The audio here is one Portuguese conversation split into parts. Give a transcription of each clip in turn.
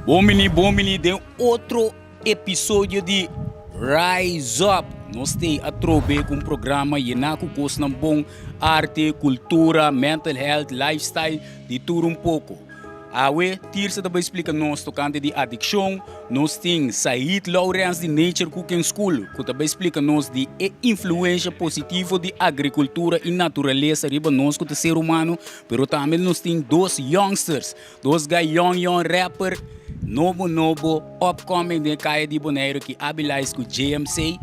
Bom menino, tem outro episódio de Rise Up. Nós temos a trobe com um programa e na custa bom arte, cultura, mental health, lifestyle, de tudo um pouco. A Tirsa também explica nós tocante de addiction, nós temos Said Lawrence de Nature Cooking School, que também explica nós de influência positiva de agricultura e natureza riba nós como ser humano, pero também nós temos dois youngsters, dois guys young rapper, novo, upcoming de Caia de Bonaire que habilis com JMC,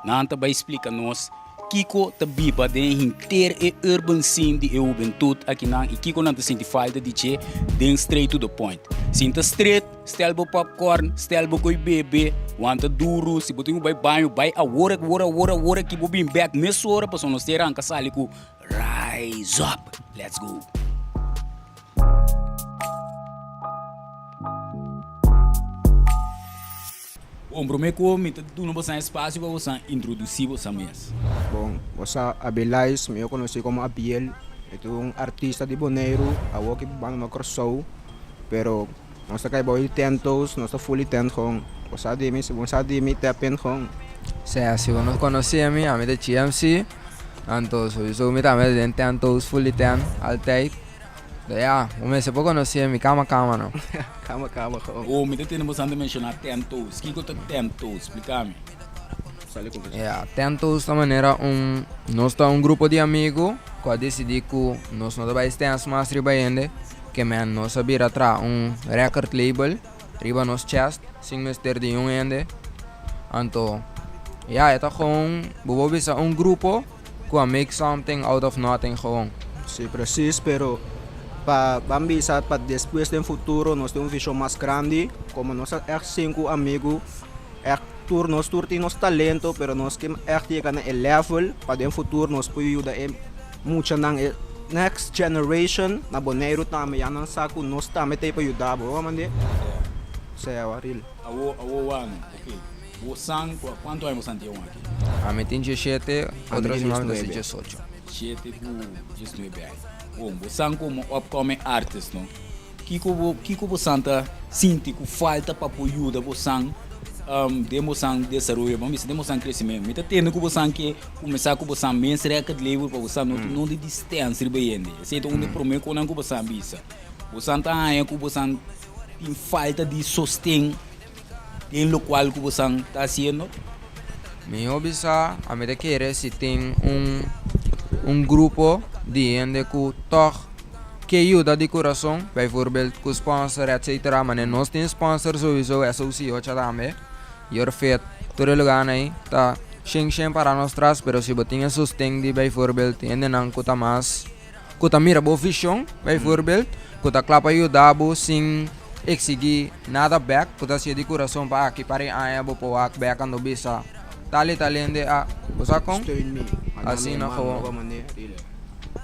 não também explica nós Kiko te biba de inteiro e urban scene de juventude aqui na e Kiko não te sente falta de che den straight to the point. Sinta straight, stel bo popcorn, stel bo koi bebê, wanta duro, se botinho vai banho, vai a hora que bo bim back nessa hora para nós ter anca sali com Rise Up. Let's go. Bom, prometo que tu não vai espaço para você introduzir você mesmo. Bom, você Abelais, eu conheci como Abiel, é um artista de Bonaire, a que vai no crossou, pero nós estamos bem tentos, nós estamos fully tentos com você de mim, se você de mim te apen com. Se você não conhecia me de GMC, então eu me também de tentos fully tent, altai. Ya, se pouco conhecia me calma não. Calma. Oh, me tem bastante mencionar tentos. Que é tentos? Explica-me. Tentos da maneira nós estamos grupo de amigos que decidi que nós não vai estar mais trabalhando, que nós sabia atrás record label, riba nos chest, sem mister de ende. Então, é gewoon grupo que make something out of nothing gewoon. Sim, preciso, pero para depois do futuro nós temos uma visão mais grande, como nós cinco amigos, nós temos talento, pero nós que chegar na level para o futuro nós podemos ajudar muito na next generation na Bonaire também, já não saco nós também tem para ajudar, vamos ver? Real. Ok. Você quanto é você tem aqui? A mim tem 17, outras irmãs tem 18. 7 por 19 anos. Bom, você como upcoming artist, não? Que você sente que falta para ajuda você demonstrar desenvolvimento, vamos dizer, demonstrar crescimento. Mas tendo que você que começar com você mesmo record level para você não de distância bem. Sei onde prometo que não você ambisa. Você tá aí que você tem falta de sustento em local que você está fazendo. Meu obisa, a mim querer se tem grupo de gente que toch que ajuda de coração, bijvoorbeeld com sponsor, etc. Mas nós temos sponsor sowieso, associado também. E o feito, todo lugar aí, tá sem para nós trás, pero se botinha sustento de bijvoorbeeld, gente não custa mais, custa mira boa visão, bijvoorbeeld, custa clapa ajudar sem exigir nada back, custa se de coração para aqui para aí abo para back quando bisa. Talente a você com? Assim não como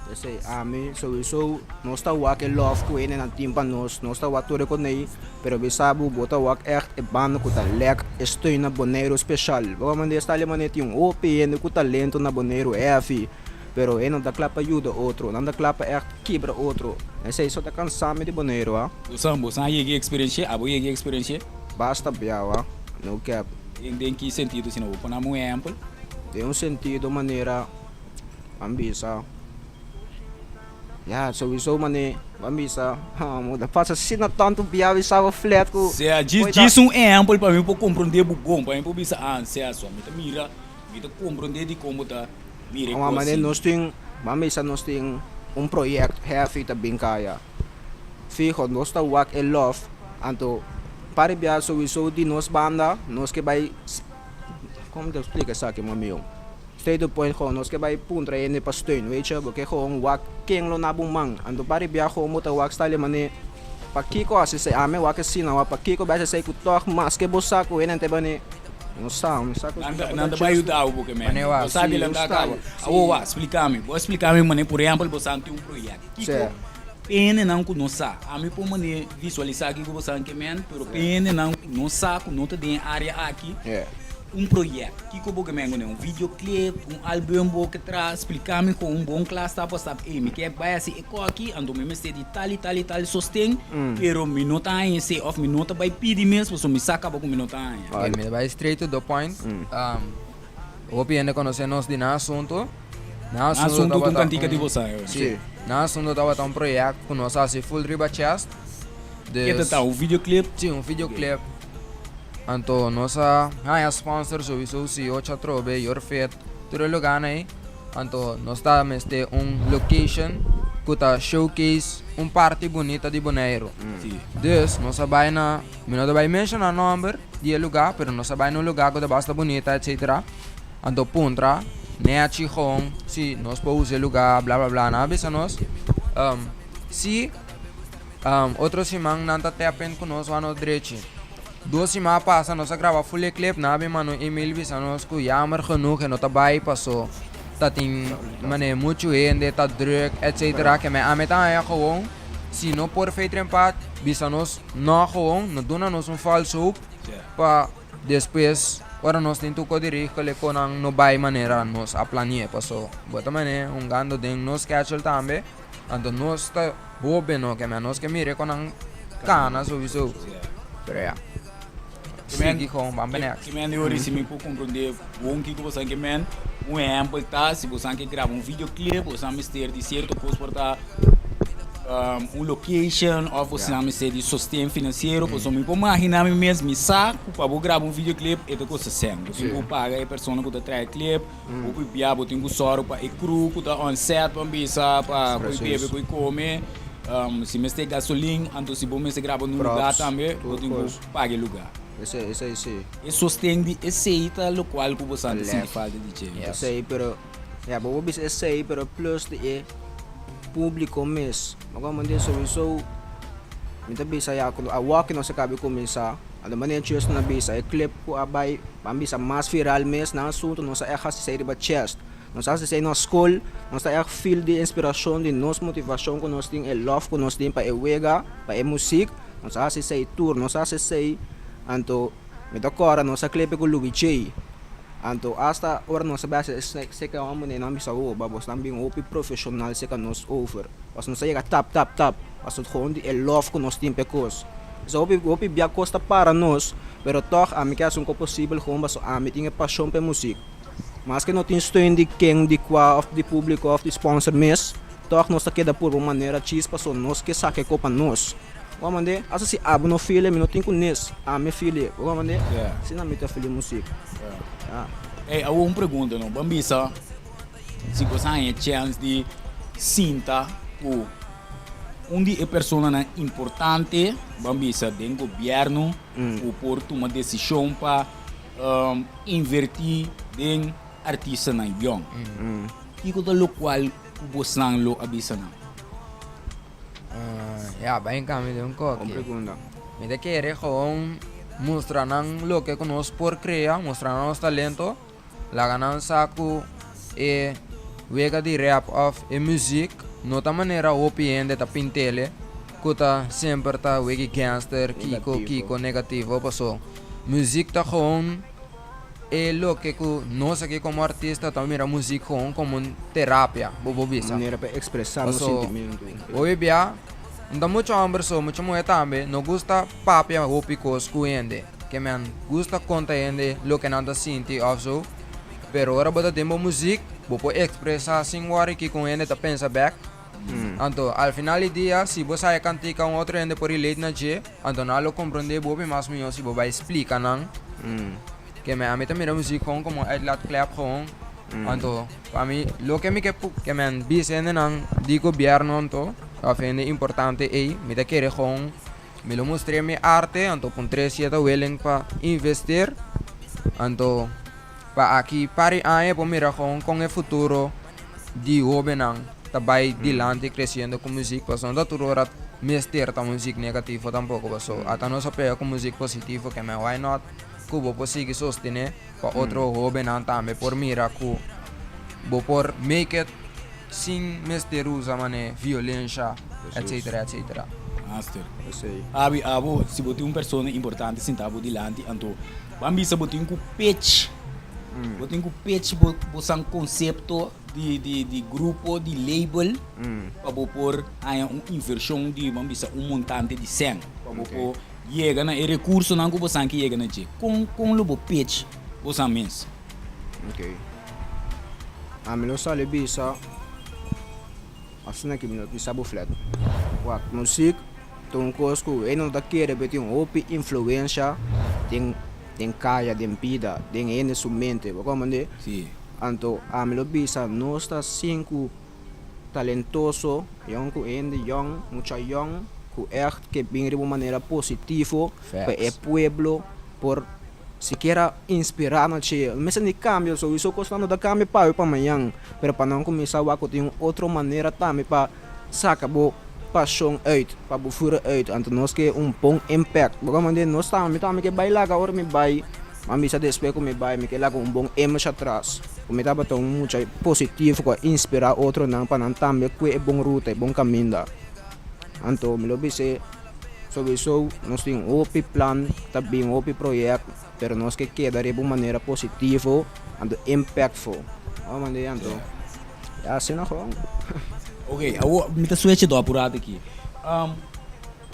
Kasi ami sowieso nós tá wak love ko ene ng team pa nós tá wak tudo ko nei pero bisabu bota wak echt e bando ko ta lek estoy na Bonaire special baka man des tali manet yung OPN ko talento na Bonaire EFI pero não da clapa ajuda outro não da clapa echt quebra outro esse isso tá cansado de Bonaire Você aí experiência abo aí experiência basta biawa no cap em que sentido se não vou na exemplo tem sentido maneira ambisa. Ja, sowieso mane, ambisa. Muda passa se não tanto biawi sabe flat ko. Se diz exemplo para mim para compreender bom, para mim para bisa se a sua mira compreender de como tá mira. Mane nós tem, ambisa nós tem projeto heavy ta binkaya. Fijo nós tá work a love, anto para biar sowieso di nós banda, nós que vai como te explica isso aqui, meu amigo? Stay to point gewoon, nós que vai puntra aí para steun, weet je, porque gewoon wak king lo na bumang, ando pare biya ko mo ta wak style mane, pakiko asi say ame wak sina wa pakiko ba say ko tok mas que bossa ko enen te bane, no sound, sako. Nanda ba yuda o porque man. Sabe lembrar acaba. Vou explicar-me mane, por exemplo, você tem projeto. Kiko pene não com nossa, a mim por mane visualizar que você que man, pero pene não nossa, com nota de área aqui. um projeto. Que eu vou um videoclip, um álbum que traz, explicar-me com um bom classe, tá, para saber, me quer vai assim, aqui, ando me sei de tal, sostém, pero minuto aí, sei of minuto vai pedir mesmo, so me saca com minuto aí. Okay, me vai straight to the point. Opinião conhecer nós de na assunto. Na Assunto com cantica de você. Sim. Na assunto tava um projeto com nós assim full riba chest. Que tá um videoclip? Sim, um videoclip. Então, nossa sponsor sowieso si Ocha Trobe, your fit, todo lugar aí. Então, nós temos location que tá showcase parte bonita de Bonaire. Dus, nós vai na, não vai mencionar number de lugar, pero nós vai no lugar que basta bonita, etc. Então, puntra, né chihong, si nós podemos usar lugar, blá blá blá, na bisa nós. Si outro simang nanta tapen com nós ano direito. 2 semanas passa nós grava full clip na bem mano email bisa nós ku jammer genoeg en otabay passou. Dat in mane muito ende tá druk etc. que me ameta é gewoon se não por feito empat bisa nós não gewoon não dona nós falso pa depois ora nós tento coderir com no vai maneira nós a planear passou. Bota mane gando den nós schedule também. Então nós tá bobe no que nós que mire com cana sowieso. Pero Sige kong bambanex. Que man eu recebi por compreender o que você quer man, exemplo tá, se você quer gravar videoclip, você mistério de certo coisa para location ou você mistério de sustento financeiro, você me pode imaginar mesmo me saco para gravar videoclip e depois você sendo. Você pode pagar a pessoa que tá traz clip, ou pode piar, pode ter soro para cru, que tá on set para bisa para beber, para comer. Se mistério gasolina, então se você grava no lugar também, pode pagar lugar. Esse. E sostém esse aí tá o qual que você sente falta de dinheiro. Esse aí, pero vou dizer esse aí, pero plus de público mesmo. Agora mandei sowieso, muita bisa ya quando a walk não se cabe começar. A maneira que eu na bisa, é clip ko abay, pambisa mais viral mesmo na assunto, não se é assim sair ba chest. Não se sair na school, não se é feel de inspiração, de nos motivação que nós tem, é love que nós tem para wega, para música, não se sair tour, não se sair anto me tocora nossa clipe com Louis J. Anto hasta ora nossa base se que vamos nem não bisa o babos também o profissional se que nos over. Mas não sai tap. Mas o gewoon é love que nós tem pecos. So o bia costa para nós, pero toch a mim que é um possível como baso a mim tinha paixão para música. Mas que não tem steun de quem de qua of de público of de sponsor mes, toch nós queda por uma maneira chispa so nós que saque copa nós. Wamande, asa si abo no filho, não tem com nes, a minha filha, wamande, se não me tá filho música. É, há uma pergunta, não, Bambisa, se você tem chance de sinta o onde é pessoa importante, Bambisa, dentro do governo, ou por uma decisão para invertir em artista na young. E que o qual você não abisa não. Bem kami din ko. Pergunta. Me querer gewoon mostrar lo que conosco por criar, mostrar nosso talento, la ganança ku e wega de rap of e music, nota maneira opinião ta pintele, kuta sempre ta wegi gangster, kiko negativo, paso. Music ta gewoon e lo que ku nós aqui como artista também mira música como terapia, bobo bisa. Maneira para expressar o sentimento. Hoje bia então muito homem muito mulher também não gosta papia ou picos cuende que man gosta contaende lo que nada sente also pero ora bota tempo música vou expressar sem worry que com ele tá pensa back então al final do dia se você vai cantar um outro ende por relate na je então não lo compreender vou mais melhor se vou vai explicar não que me amita mira música como outlet clap com então para mim lo que me que man bise não digo governo então afende importante é me da querer gewoon me lo mostrei minha arte então com 3 willing para investir então para aqui para aí para mira gewoon com o futuro de governo também dilante crescendo com música passando da turora mestre ta música negativa tampoco passou até não só pega com música positiva que me why not cubo conseguir sostener para outro governo também por mira cu bo por make it sin misteriosa mane violência etc etc Master. Eu sei. Abo, se botar uma pessoa importante sentado delante, então, vamos ver botar um pitch. Botar um pitch, botar um conceito de grupo, de label, para pôr uma inversão de, vamos dizer, montante de 100. Para pôr, chega na recurso não que você que chega na dia. Com o pitch, você menos. Ok. A melhor sala bisa, assim que melhor bisa buflet. Wak musik, tung kosku, não da querer betir opi influência, tem kaya, tem vida, tem ene sumente, como ande. Sim. Anto a melhor bisa, nós está cinco talentoso, young ku ende young, mucha young, ku echt que bem de uma maneira positiva, para o pueblo, por siquiera inspirar na che, mas nem cambio, so isso costando da cambio para amanhã, pero para não começar a ter outra maneira também para sacar bo paixão uit, para bufura uit, então nós que bom impact, porque mande nós também que bailar agora me vai, mas me despejo me vai, me que lá com bom image atrás, me tava tão muito positivo para inspirar outro não para não também que é bom ruta, bom caminho, então me lo bise sowieso nós temos outro plan, também outro projeto, pero nós que queda de uma maneira positiva e impactful. Vamos mandar então. É assim na rua. Ok, me tá switch do apurado aqui.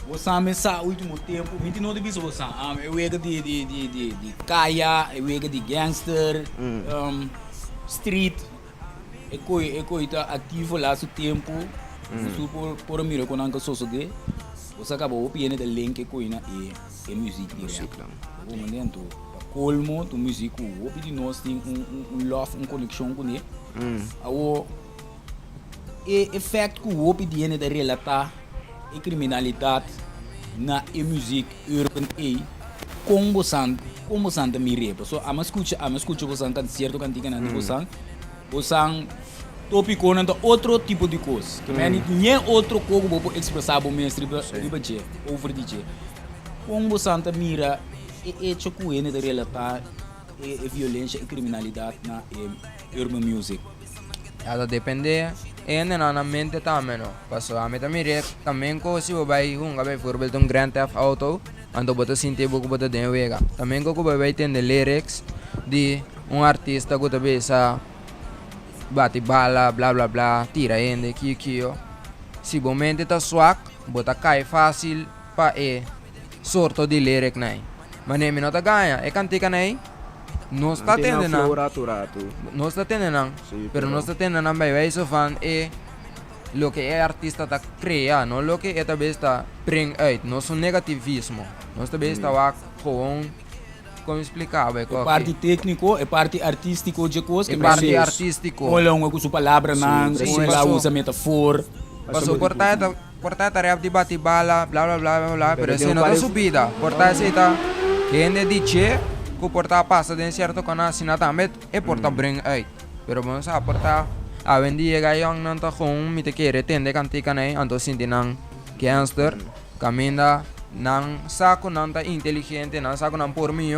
Você começa o último tempo, me não devia você. Eu vejo de caia, eu vejo de gangster, street. Eu tá ativo lá o tempo. Você por mim com anca sosso de. Você acabou piano de link com ina e música direta. O momento colmo do músico, o de nós tem love, conexão com ele. O efeito que o opinião de relatar a criminalidade na música urban como você me reba. So a escuta você can certo cantiga na você tópico não outro tipo de coisa. Que nem outro coisa vou expressar o mestre riba over DJ. Como você mira e chocuene de relatar a violência e criminalidade na urban music. Ada depende na mente também, no. Paso a mim também ko se vai vai por exemplo Grand Theft Auto, ando bota sinti buku bota den wega. Também ko vai ter lyrics de artista que também sa bate bala, blá blá blá, tira ende, kio. Se o mente tá swak, bota cai fácil pa sorto de lyric nai. Mas nem não tá ganha, cantica nai. Não está tendo não. Não está tendo não. Pero não está tendo não vai isso fan lo que é artista tá cria, não lo que é também está bring out, não são negativismo. Nós também está lá com como explicava é parte técnico e parte artístico de coisa que parte artístico olha com sua palavra não ela usa metáfora passou portar tarefa de bate bala blá blá blá blá pero se não tá subida portar se tá que ende dice que portar passa de certo canal sina também é portar bring out pero vamos a portar a vendia gayong não tá com me te querer tende cantica né então sintinang gangster caminha nang saco não tá inteligente não saco não por mim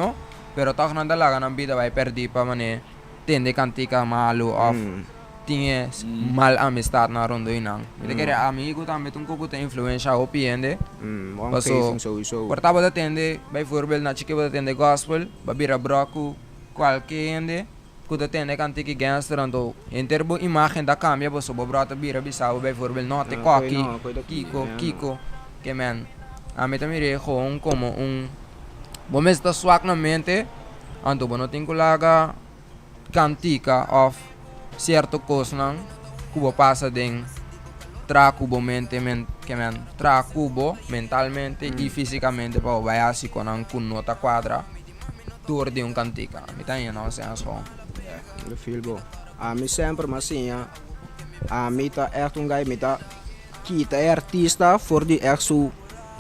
pero tá não dalaga não vida vai perder para mané tende cantica malo of tinha mal amistad na rondo inang me querer amigo também um pouco tem influência opiende passo portava da tende vai por na chique da tende gospel babira broco qualquer ende kuda tende cantica gangster ando interbo imagem da cambia passo brota bira bisau vai por note coqui kiko que man a mim também é como bom está swak na mente ando bom tem colaga cantica of certo coisa não cubo passa den tracubo mente que man tracubo mentalmente e fisicamente para vai assim com nota quadra tour de cantica a mim também não sei as como eu feel bom a mim sempre mas assim a mim tá guy mim tá kita artista for die echt zo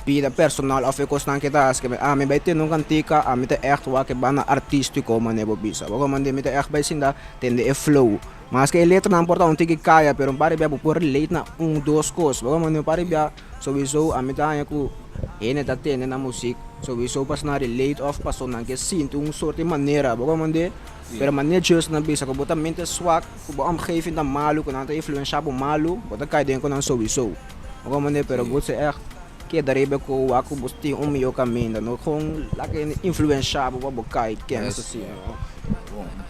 vida personal of ik staan kita as que a mim vai ter num cantica a mim tá echt wa que bana artístico mane bobisa porque mande mim tá echt vai sinda tende e flow mas que letra não importa onde que caia pero pare bia por late na dos coisas porque mande pare bia sowieso a mim tá ku ene tá tende na música sowieso pas na relate of persona que sinto soort maneira porque mande pero maneira just na bisa ko bota mente swak ko omgeving dan malo ko na influencia bo malo bota kai den ko na sowieso porque mande pero goed se echt que daribe ko ako busti meio caminho, no com lá que influenciar para bocar que é assim.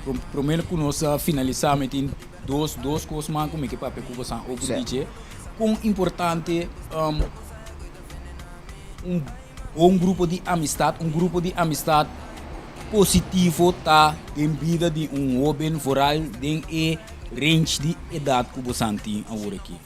Bom, primeiro que nós finalizamos em duas coisas mais como é que papel que você ouve dizer, com importante um grupo de amistade positivo tá em vida de jovem rural tem range de idade que você tem agora aqui.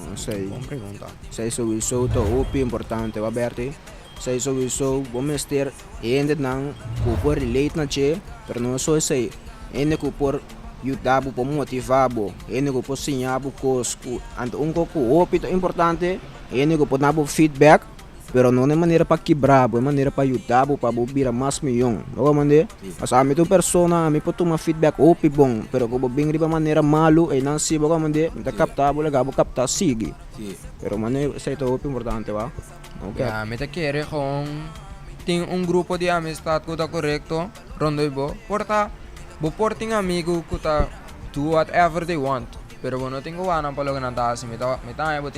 Não sei. Bom pergunta. Sei sowieso to opi importante, Roberto. Sei sowieso vamos ter ainda não por relate na che, pero não só sei. Ainda que por ajudar por motivar, ainda que por ensinar coisas, ando coco opi to importante, ainda que por dar feedback, pero não é maneira para quebrar, é maneira para ajudar para virar mais milhão. Logo mande, mas a mim tu persona, a mim pode tomar feedback opi bom, pero como bem de maneira malo, e não se logo mande, me captar, vou legal, vou captar sigue. Pero maneira sei to opi importante, va? Okay. Yeah, me te quiere con tem grupo de amistad que tá correto, rondo bo, porta, bo porting amigo que tá do whatever they want, pero bo não tenho ana para logo nada assim, me tá bo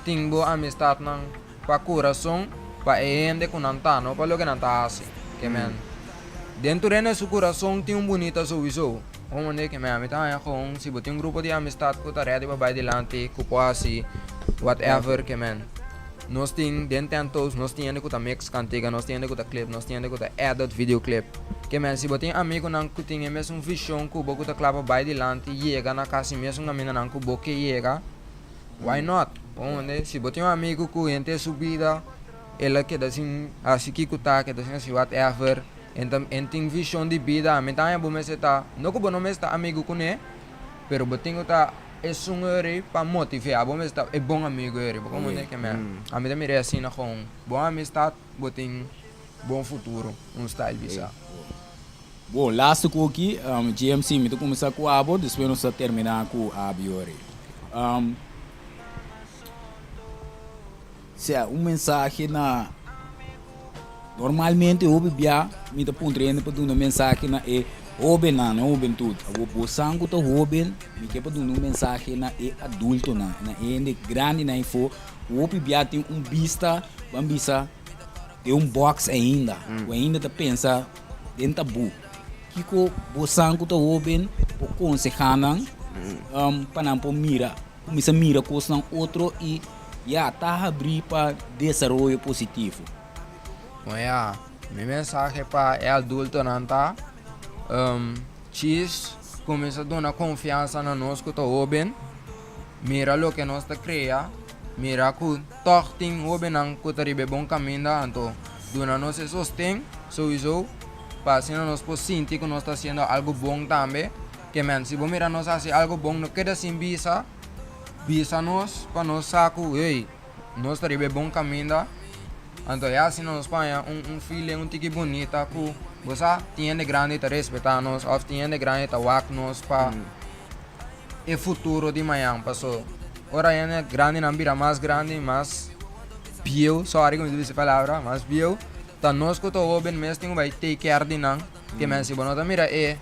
tenho amistad nang pa coração, pa ende com nantano, para logo nada assim, que man. Dentro de su coração tem bonita sowieso. Como que me tá com se bo tem grupo de amistad que tá ready para vai delante, que quase whatever que man. Nós temos dententos, nós temos que mix cantiga, nós temos que clip, nós temos que edit videoclip. Que men se botem amigo nang que tem mesmo visão que boco tá clava vai delante, chega na casa mesmo na mina nang que boque chega. Why not? Onde se botem amigo que ente subida, ela que assim que tá, que assim whatever, então tem visão de vida, me tá bom me tá, não que bom me está amigo com né, pero botem tá é um ere para motivar, bom está é bom amigo ere, como é que me a mim também é assim na com boa amistade, botem bom futuro, style bisa. Bom, last ko aqui, GMC me to começar com a abo, depois nós terminar com a abiore. Se é mensagem na normalmente eu bebia, me to pondrendo para dar mensagem na Oben na oben tudo. O posango to oben, me que para dar mensagem na adulto na ende grande na info. O bebia tem vista, bambisa tem box ainda. O ainda tá pensa dentro tabu. Kiko posango to oben, o consejanan, panampo mira, começa mira coisa outro e tá abrir para desenvolvimento positivo. Olha, minha mensagem para adulto não tá. Cheese começa a dar confiança na nós que está oben. Mira o que nós está cria. Mira que toque tem oben não que está ribe bom caminho. Então, dona nós se sostém, sowieso, para assim nós possamos sentir que nós está fazendo algo bom também. Que men, se mira nós fazer algo bom, não queda sem bisa nós para nós saco, ei, nós está ribe bom caminho. Então, é assim nós põe feeling tique bonita que você tem de grande para respeitar nós, ou tem de grande para wak nós para o futuro de manhã, passou. Ora é grande não vira mais grande, mais bio, sorry como diz a palavra, mais bio. Então nós que estou bem mesmo tem que take care de nós, que men se bonota mira é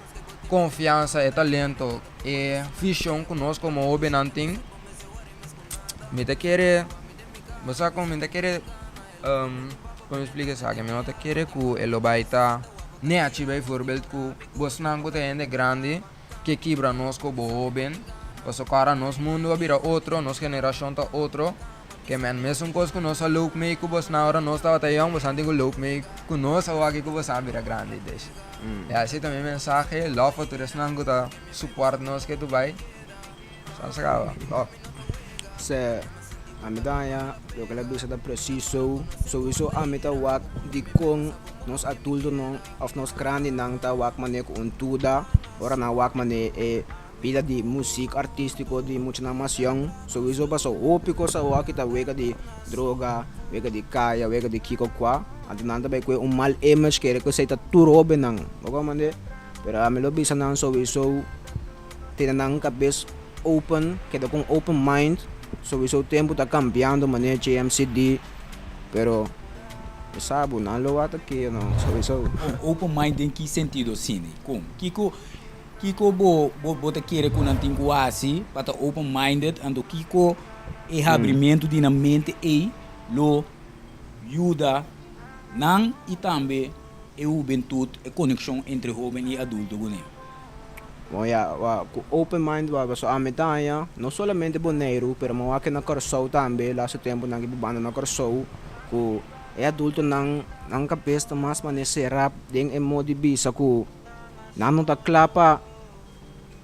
confiança, é talento, é visão que nós como oben não tem. Me te querer, você como me te querer como explica isso aqui, me nota querer que ele vai estar neachi bijvoorbeeld ku bosnang ko tende grande que quebra nós como oben paso cara nos mundo abira outro nos geração ta outro que men mesmo coisa que nós look me ku bosna ora nós tava tayong bastante ku look me ku nós awagi ku bosna abira grande des é assim também mensagem love for todos nang ko ta support nós que tu vai só se a medalha eu quero ver se dá preciso sowieso a meta wak di kong nos adulto no of nos grande nang ta wak mane ko untuda ora na wak mane vida de música artístico de muita mais young sowieso paso opiko sa wak kita wega de droga wega de kaya wega de kiko kwa antinanda bay ko mal image kere ko sa ita turo benang oga mane pero a melo bisa nang sowieso tinanang kabis open keda kung open mind sowieso o tempo está cambiando maneira GMCD pero sabe não lo ato que não sowieso open mind em que sentido sim como Kiko bo te querer com nantinho assim para open minded ando Kiko abrimento de na mente lo ajuda nan e também a juventude a conexão entre jovem e adulto gune. Bom, com open mind, so a medalha, não somente boneiro, pero mo aqui na Corsou também, lá seu tempo na banda na Corsou, que é adulto não cabeça mas serap ding emodi bisa ku não tá clapa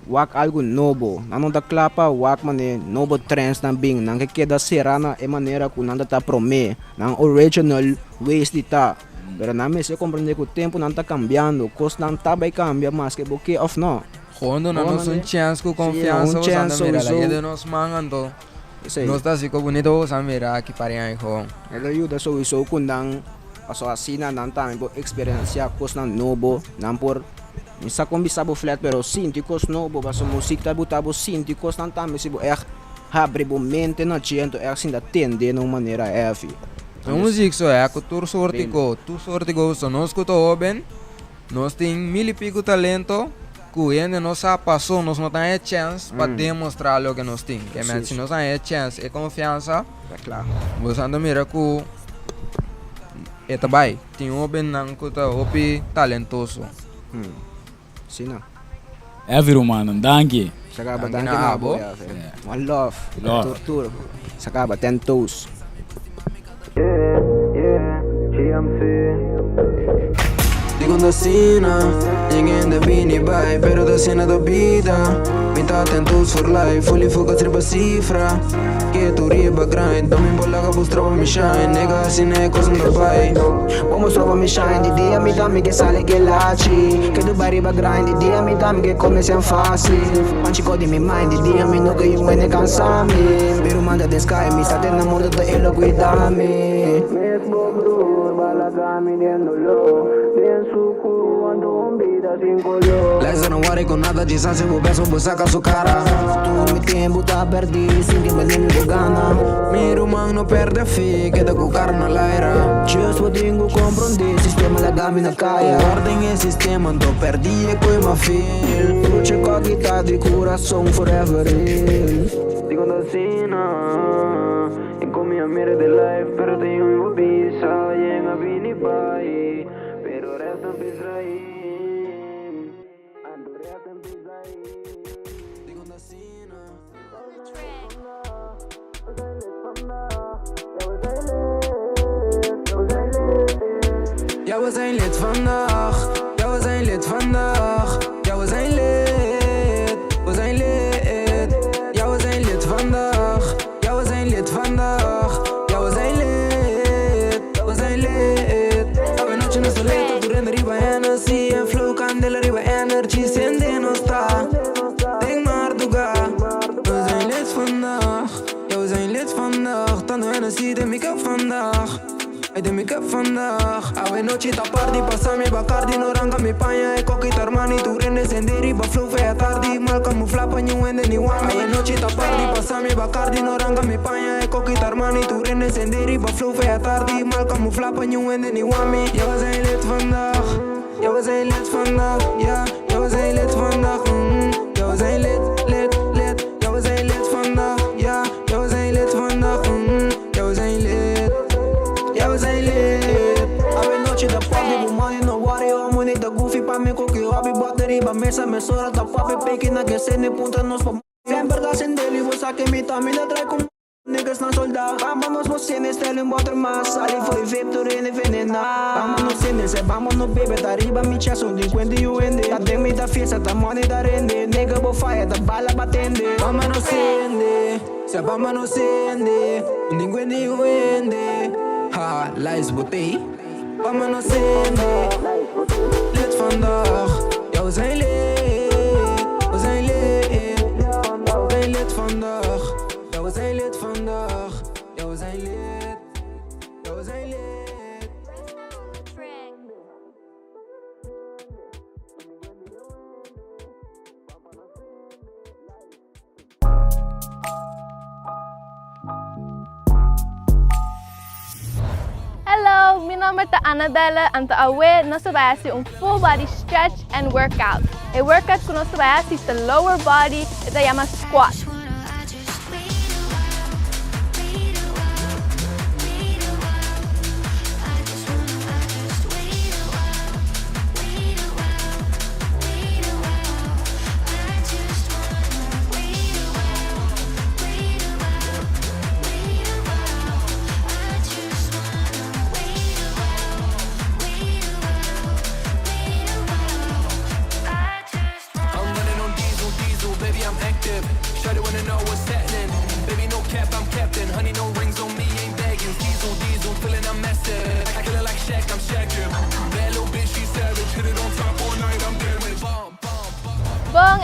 wak algo novo, não tá clapa wak mane novo trends também, não que queda serana é maneira que não tá prome, não original ways de tá. Pero na me se compreende que o tempo não tá cambiando, coisa não tá vai cambiar mais que porque of não. Quando nós um chance com confiança, você anda mirar, aí de nós mangando. Nós tá assim com bonito, você mirar aqui para aí com. Ela ajuda sowieso kung nang aso asina nang tayo po experience kos nang nobo nang por misa kung bisabo flat pero sinti kos nobo baso musik tabo sinti kos nang tayo sibo abre bo mente na ciento sinda tende nung maneira efi. A música só é que tu sortigo, só nós que tô open, nós tem mil e pico talento, que ainda nós passou, nós não temos chance para demonstrar o que nós temos. Que se nós temos chance e confiança, é claro. Você anda mira que é também tem open não que tá open talentoso. Sim não. É viru mano, danke. Sakaba danke na bo. One love. Tortura. Sakaba 10 toes. Dico da sina, ninguém da bini vai, pero da cena da vida. Pinta tentos for life, fully focus riba cifra. Que tu riba grind, também bola que vos trova me shine. Nega assim é coisa da pai. Vamos trova me shine, de dia me dá me que sale que lachi. Que do bariba grind, de dia me dá me que come sem fácil. Anchi code me mind, de dia me nunca eu me cansame. Pero manda the sky, me está tendo amor da elo cuidame. Mesmo bro, bala caminhando Lesa não worry com nada de sanse, vou peço, vou sacar sua cara. Tu me tempo tá perdido, sinto me nem me gana. Miro man, não perde a fé, queda com o cara na laira. Just what tengo compreender, sistema lagami na kaya. Ordem é sistema, não perdi, é coi ma feel. Luce com a guitarra de coração, forever real. Digo da cena, em com minha mira de life, pero tenho uma pizza, e em a vini pai. Pero resta pisraí. Ja, we zijn lid vandaag. Ja, we zijn lid vandaag. Ja, we zijn lid. We zijn lid. Ja, we zijn lid vandaag. Ja, we zijn lid vandaag. Ja, we zijn lid. We zijn lid. Sabe noche no soleta, tu rende riba energy. En flow candela riba energy. Sende no sta. Denk maar duga. We zijn lid vandaag. Ja, we zijn lid vandaag. Tando energy, de make-up vandaag. Ai de make-up vandaag. Ave noche ta party, passa mi bacardi. No ranga mi paña e coquita armani. Tu rende sendiri, ba flow fe a tardi. Mal camufla pa ñu wende ni wami. Ave noche ta party, passa mi bacardi. No ranga mi paña e coquita armani. Tu rende sendiri, ba flow fe a tardi. Mal camufla pa ñu wende ni wami. Ja, we zijn lid vandaag. Ja, we zijn lid vandaag. Ja, ja, we zijn lid vandaag. Ja, we zijn lid, lid, lid. Ja, we zijn lid vandaag. Ja, ja, we zijn lid vandaag. Ja, we zijn lid. Ja, we zijn lid. Ave noche da party, bu money no worry. Amo ni da goofy pa me coque. Abi battery ba mesa, me sora da papi. Peki na que se ne punta nos pa. En verdad sendeli, vos saque mi tamina trae com. Niggas na soldados, vámonos vos en estilo en water más. Sale for victory en envenena. Vámonos en ese, vámonos baby. Da arriba mi chazo, de 50 y UND. Da de mi da fiesta, da money da rende. Nigga bo fire, da bala batende. Vámonos sende, se vámonos sende. Ninguém nem wende. Ha, lijst botei. Vámonos sende. Lid vandaag. Ja, we zijn lid. We zijn lid. We zijn lid vandaag. Ja, we zijn lid vandaag. Ja, we zijn lid. Ja, we zijn lid. Hello, meu nome é Annabella e hoje nós vamos fazer full body stretch and workout. O workout que nós vamos fazer é the lower body, se chama squat.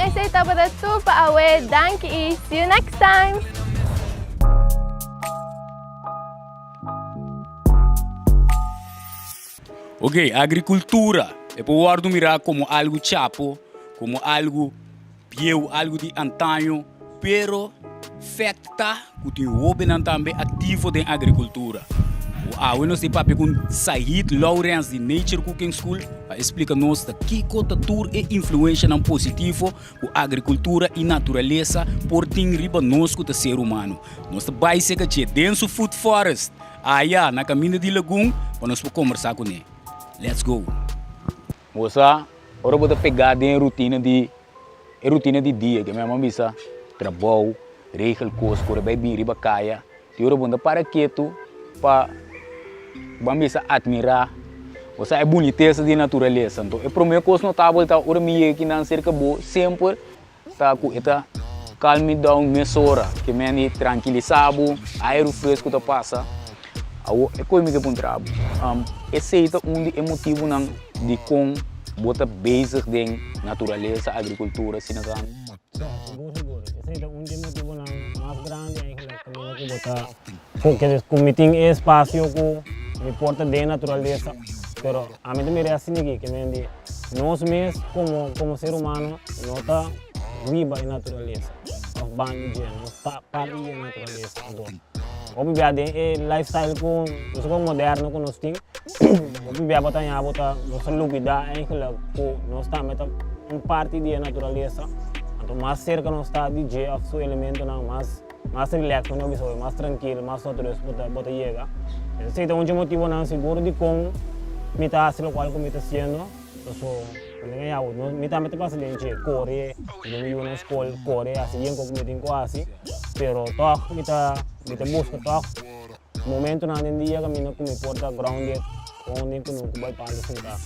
esse tapa da tupa awe. Danke e see you next time. Ok, agricultura. Eu posso mirar como algo chapo, como algo pieu, algo de antaño, pero facta que tem o também ativo da agricultura. O nós temos papel com Said Lawrence de Nature Cooking School para explicar-nos que cultura e influência não positivo com agricultura e natureza por ter riba nós com o ser humano. Nós vai ser que denso food forest, na caminho de lagoon, para nós conversar com ele. Let's go. Moça, agora vou pegar a rotina de dia, que minha mãe disse, trabalho, regel coisas, que vai vir riba caia. E agora vou para quieto para vamos admirar a boniteza da natureza. Então, a primeira coisa notável é que me aqui na cerca boa sempre está com esta calma down mesora, que me tranquilizado, ar fresco que passa. É coisa que eu trabalho. Esse é um motivo de como bota base da natureza, agricultura, sinagam. Esse é um motivo mais grande que bota, porque como tem espaço que me porta de natureza, pero a mim também é assim aqui, que me nós mesmos como ser humano não está riba em natureza, nós vamos nós está parte da natureza. Obviamente é lifestyle com moderno que nós temos, obviamente bota nossa lubida que nós estamos parte da natureza, então mais cerca nós está de dia seu elemento mais relax, mais tranquilo, mais natureza bota chega. Esse é um motivo não seguro de como me está fazendo o qual me está fazendo, então me está fazendo correr, não na escola correr assim como me tem quase, pero toque me está busca toque momento na dia que me porta grounded, onde que não vai para sentar,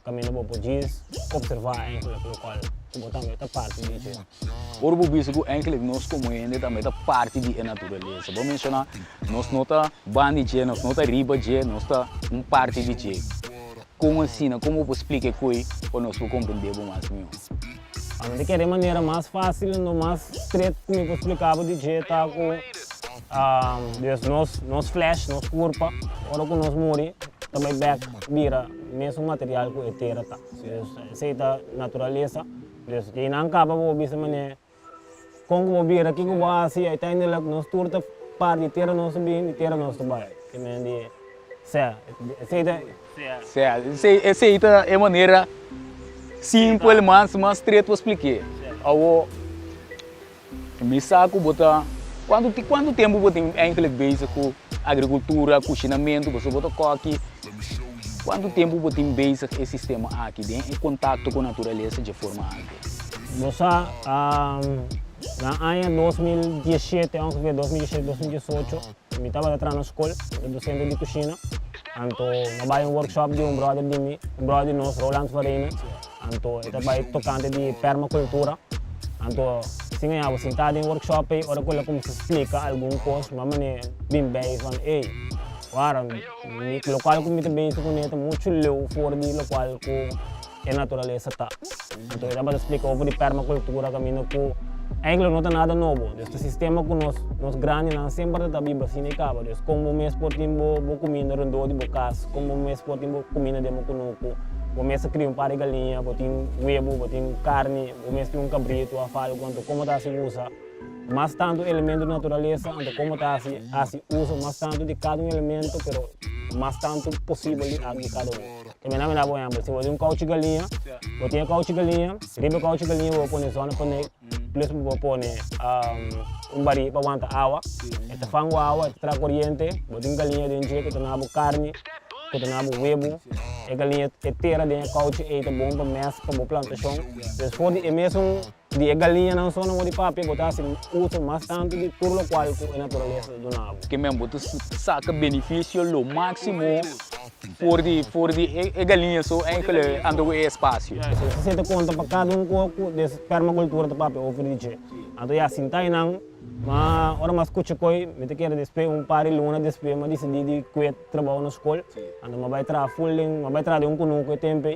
caminho vou poder observar o qual também está parte disso. Ora, o bicho que eigenlijk nós como ainda também está parte da natureza. Vamos mencionar, nós não está bande de, nós não está riba de, nós está parte de. Como assim, como eu explico que para nós compreender mais mesmo? De que maneira mais fácil, no mais estreito, como eu explicava de jeito com nos flash, nos corpo, ora que nós morre, também back vira mesmo material que é terra tá. Aceita natureza, e não acaba o bicho mané. Como o vira aqui com base, aí tá indo lá nós turta parte de terra nós bem, terra nós trabalha. Que me diz, aceita é maneira simples, mas estreito para explicar. Me saco botar quanto tempo você tem aquele base com agricultura, cozinhamento, você bota coque. Quanto tempo você tem base esse sistema aqui, em contato com a natureza de forma aqui? Você na ano 2017, 2018, eu estava entrando na escola, docente de cozinha. Então, eu fui um workshop de brother de mim, brother nosso, Roland Farina. Então, eu estava tocando de permacultura. Então, sim, eu sentado em workshop, ora como se explica alguma coisa, mas bem bem, agora, o local que me também se conecta muito leu fora do local que a natureza está. Então, eu estava explicando sobre permacultura, caminho que ainda não tem nada novo. Este sistema que nós grandes não sempre está bem assim e acaba. Como mês por tempo, vou comendo rondô de bocas, como mês por tempo, comendo de moconoco, o mês cria par de galinha, vou ter huevo, vou ter carne, o mês tem cabrito, a falo quanto como está se usa. Mas tanto elemento de natureza, então como está se usa, mas tanto de cada elemento, pero mais tanto possível de cada um. Que me dá bom exemplo, se você tem caucho de galinha, você tem caucho de galinha, riba caucho de galinha, vou pôr zona para plus vou pôr baril para aguentar água, este fango água, este traz corrente, vou ter galinha dentro que tem carne, que tem huevo, a galinha é terra dentro caucho é bom para mesa, para plantação. Depois é mesmo de galinha não só não de papel, botar assim uso mais tanto de tudo o qual a natureza do nabo. Que mesmo você saca benefício o máximo por de galinha só em aquele ando espaço. Se você conta para cada pouco de permacultura do papel oferecer. Então assim tá aí não, mas ora mais coche coi, me te quero despedir par de luna despedir, mas decidi de que trabalho na escola. Então vai trabalhar full, vai trabalhar conosco tempo.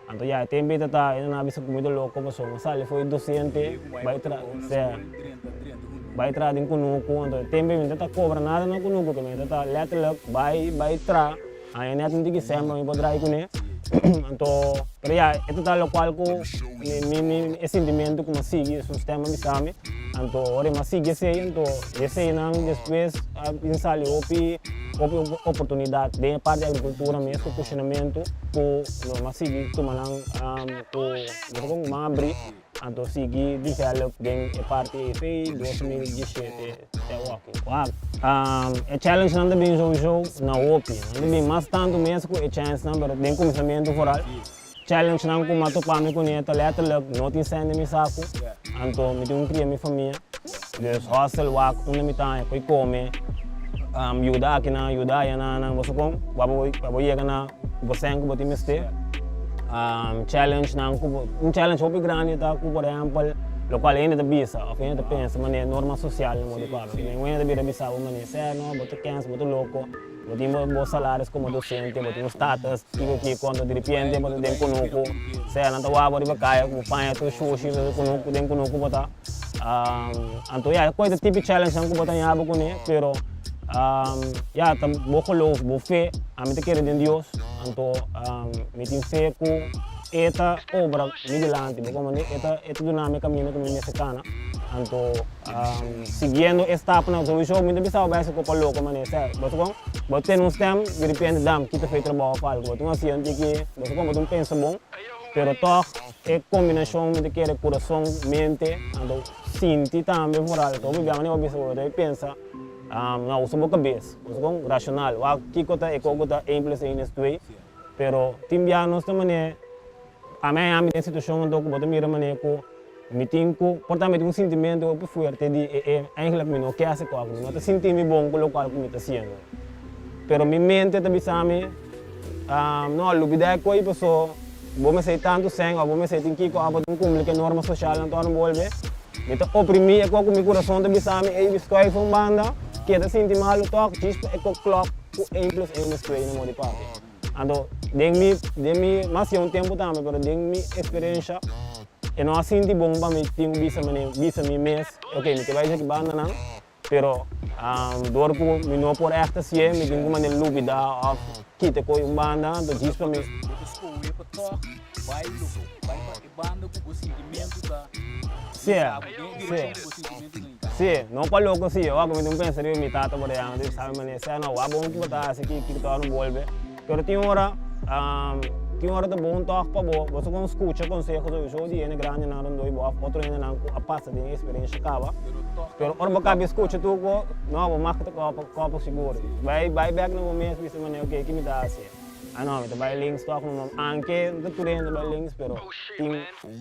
Anto ya, tempe tata, ina na bisa comida louco, mas sali foi 200, vai tra din kunuku, anto tempe minta ta cobra nada na kunuku, que minta ta letterlijk vai tra, aí net não diga sempre, me pode trair com né. Então, pero ya, ito tal lo cual ko mi sentimento como sigue o sistema bisami. Então, ora mas sigue sei, então, esse nang depois insali opi oportunidade de parte da agricultura mesmo, questionamento, ko no mas sigue tumanang ko kung mabri, então sigue develop den parte fe 2017 até o aqui. A challenge não também sowieso na OPI, não bem mais tanto mesmo que a chance não, mas den começamento foral. Challenge não como mato para mim com ele, letterlijk não tem sende me saco, então me tem cria minha família, dus hostel wak me tá coi come, ajuda aqui na ajuda aí na você com, babo ia na você com botar me ste, challenge não com challenge OPI grande tá com por exemplo lo qual ainda bisa, of ainda pensa, mas norma social no modo para, nem ainda bira bisa, mas é não, botar cansa, botar louco, botar bons salários como docente, botar status, que quando de repente botar den kunuku, se não tá wabo de bacaya, como panha tu sushi, kunuku den kunuku botar, anto ya coisa tipo challenge não botar yabo com ele, pero ya tá boco love, buffet, a mim te querer de Deus, anto me tem fé com esta obra vigilante, como esta dinâmica minha como mexicana, então seguindo esta etapa não sowieso muito bisa vai ser copa louco mas é, você tem um sistema de repente dam que te fez trabalho para algo, então assim que você como tu pensa bom, pero toch é combinação de que coração, mente, então sente também moral, então bem a maneira bisa você pensa não usa boca cabeça, você com racional, o que cota é cota 1 + 1 = 2, pero timbianos também a minha tem situação onde eu boto mira maneira que me tenho portanto um sentimento muito forte de eigenlijk me não quer fazer coisa, não te sentir me bom com o local que me está sendo, pero minha mente também sabe não lubida coi pessoa vou me sei tanto sangue ou vou me sei tem que coisa botar cumprir que norma social não torna bolve me tá oprimir é com meu coração também sabe é biscoito from banda que tá sentir mal o toque tipo é com clock 1 + 1 = 2 no modo de parte. Então, demi mas é tempo também, mas demi experiência e não assim de bom para mim tenho bisa me mês, ok, me te vai já que banda não, pero dorpo me não por esta se me tenho uma lubida of kite coi banda, do diz para mim. Sim, não para louco sim, eu como não penso eu me tata por aí, sabe mané, se não, a bom que botar assim que torna bolve. Pero tem hora tá bom toque para boa, você com escuta conselhos do jogo de ene grande na rondoi boa, outro ainda não a passa de experiência acaba. Pero ora boca escuta tu go, não vou marcar copo seguro. Vai back no momento isso mané, ok, que me dá assim. Não, me vai links toque no anche de turendo vai links, pero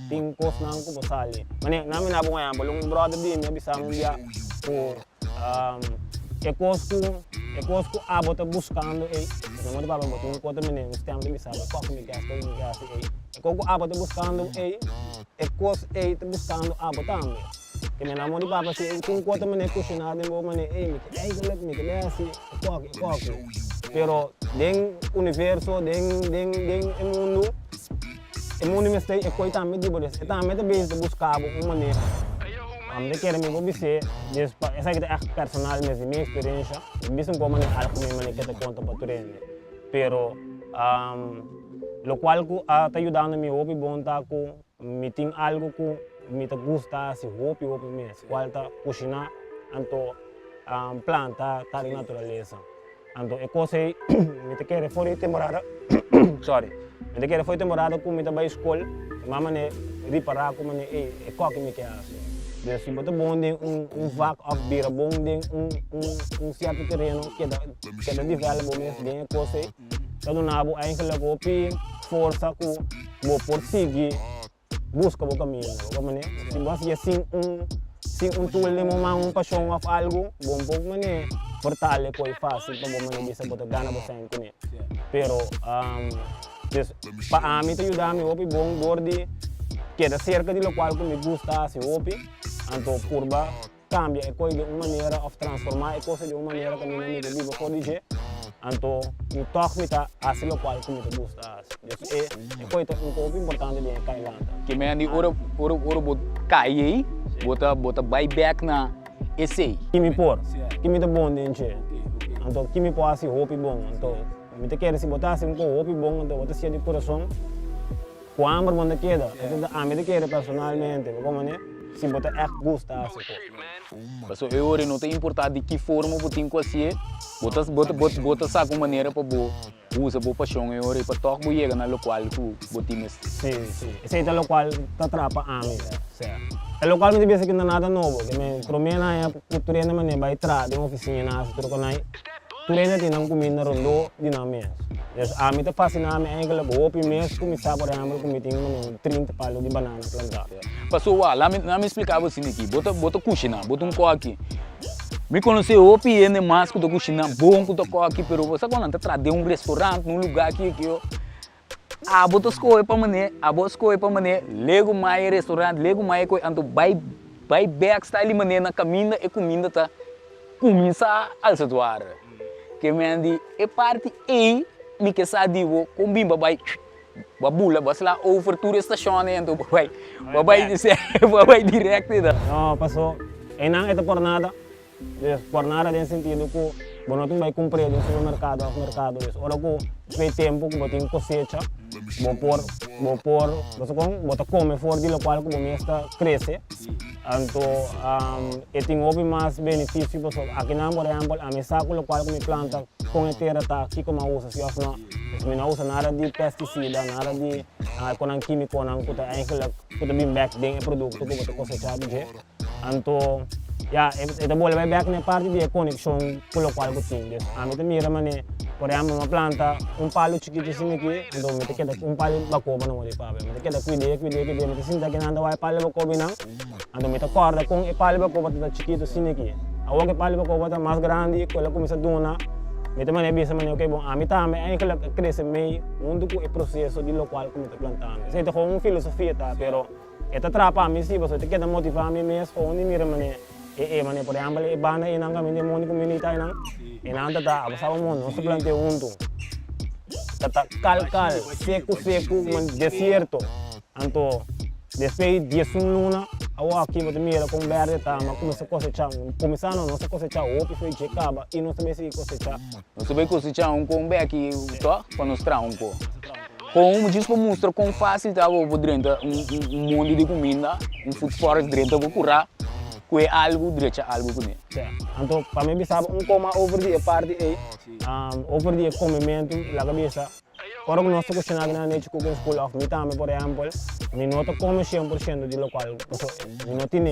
tem coisa não com passali. Mané, não me na bom é, um brother de me bisamo dia o é coisa que a bota buscando não manda para botar um conta menino, os tempos de missão, qual que me gasta, é coisa que a bota buscando é coisa tá buscando a botar também. Que me namoro de papa se com conta menino cozinhado, eu vou menino, me que é assim, qual que, pero den universo, den mundo me está é coisa também de bodes, é também de buscar uma maneira. De querer me obter, essa é a personal, minha experiência, visto um pouco algo que te conta para tu rende. Pero, lo qual está ajudando me ouvir bom tá com me tem algo que me te gusta se ouvir mesmo, qual tá cozinhar, então planta tá de natureza. Então é coisa me te querer foi temporada, sorry, me te querer foi temporada com me te vai escola, mamãe né reparar como né é qual que me quer assim. Dus je moet een vak afberen, een certo terreno que develop mesmo bem coisa. Então nabo eigenlijk op força que vou por seguir busca o caminho, como né? Se você sem tool de uma paixão of algo, bom pouco mané fortale coi fácil para bom mané bisa botar gana você com ele. Pero para mim te ajudar me op bom gordi que da cerca de local que me gusta se op. Então, curva cambia, é coisa de uma maneira de transformar, é coisa de uma maneira que a minha amiga vive corrigir. Anto, o toque me tá assim o qual como te gusta. É coisa um pouco importante de Kailanta. Que me andi ora bot cair, bota buyback na essay. Kimi te bom dentro. Anto, kimi por assim hope bom. Anto, me te quer se botar assim com hope bom, anto bota se de coração. Com amor manda queda. A me te quer personalmente, como né? Se botar é gusta assim. Mas eu ora não tem importado de que forma você tem que fazer. Bota saco maneira para usa boa paixão eu ora para toque boiega na local que botimes. Sim. Esse é o local que atrapa a mim, certo? É local que devia ser que não nada novo, que me promena é cultura na maneira vai entrar de uma oficina na tudo com aí. Tudo ainda tem não comida rondo de na mesa. A mim tá fascinado me ainda o opi mês começar por exemplo como tem 30 palos de banana plantar. Passou lá me explicava assim aqui, bota coxina, bota coque. Me conheci o opi e mais que do coxina bom que do coque, pero você quando tá trazer restaurante num lugar aqui eu bota escolher para mané, lego mais restaurante, lego mais coisa, então vai back style mané na caminho e comida tá começa a se doar. Que me andi é parte e me que sabe com bimba vai babula, vai lá overture station então vai direto da. Não, passou. E não é por nada no sentido que não tu vai cumprir no supermercado, ao mercado. Ora que tem tempo que você cosecha, vou pôr, você come fora de local que você está cresce. Então, tem houve mais benefícios. Aqui não, por exemplo, a minha saco local que me planta com a terra está aqui como usa, se não usa nada de pesticida, nada de químico, não que bem back dentro do produto que você cosecha de. Então, é bom levar back na parte de conexão com o local que tem. A mim também mira por exemplo, uma planta, palo chiquito assim aqui, então me tem que palo bacoba não pode parar. Me tem que cuidar, me sinta que não vai palo bacoba não. Então me corda com o palo bacoba tá chiquito assim aqui. A outra palo bacoba tá mais grande, quando começa a donar, me também bisa ok bom. A mim também é que cresce meio, com o processo de local que me tá plantando. Isso é uma filosofia tá, pero esta trapa a mim se você tem que motivar a mim mesmo, onde mira mané por exemplo, e banda e não caminho de mundo comunidade não. E não tá, você sabe mundo, não se plantea junto. Tá cal, seco, um deserto. Então, depois de luna, aqui você mira com verde tá, mas começa a cosechar, começando não se cosechar, o que foi de caba e não sabe se cosechar. Não sabe cosechar com bem aqui, só para mostrar pouco. Com diz para mostrar com fácil tá vou dentro mundo de comida, food forest dentro vou curar. Que é algo direito algo com ele. Então, para mim, sabe coma over the parte over the comimento la cabeça. Ora que nós cozinhamos na Nature Cooking School of Mitame, por exemplo, me não come 100% de local, não tem,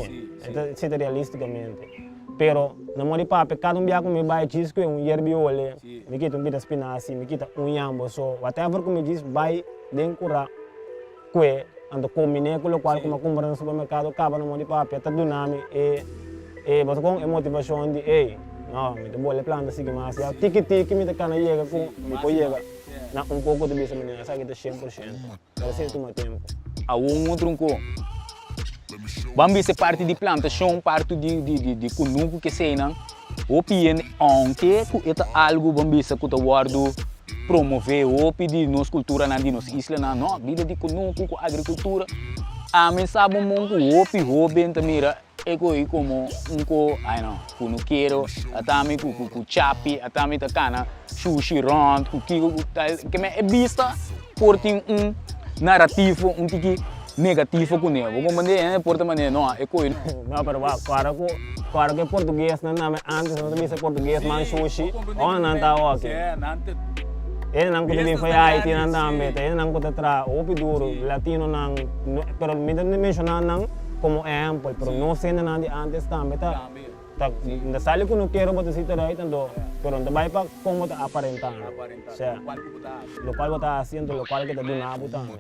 isso é realisticamente. Pero, na mão de papo, cada dia que me vai diz que yerbiole, me quita bit de espinafre, me quita yambo, so whatever que me diz, vai decorar que ando combine com o local que eu compro no supermercado, acaba no mão de papo, tá do nome e você com motivação de não, me dou a planta assim mas já tiki me tá cana chega com me pode na pouco de bisa menina, sabe que tá 100%. Para ser toma tempo. A outro vamos ser parte de plantação, parte de conuco que sei não. O PN anche que é algo vamos ser que tá guardo promover o pedir nossa cultura na nossa isla na vida de conuco com agricultura. A mim sabe muito o bem também é como cunuqueiro, atame com chapi, atame tá cana sushi round, que me é vista por ter narrativo tiki negativo com ele. Como maneira por maneira não é coisa. Não, pero claro que português não antes não me português mas sushi, não tá aqui. Ele não pode fazer Haiti não também, ele não pode trazer o duro latino não, pero me mencionar não como exemplo, pero não sendo nada antes também tá. Ainda sale que não quero botar isso aí então, pero não vai para como tá aparentando. Local botar assim, local que tá do nada também.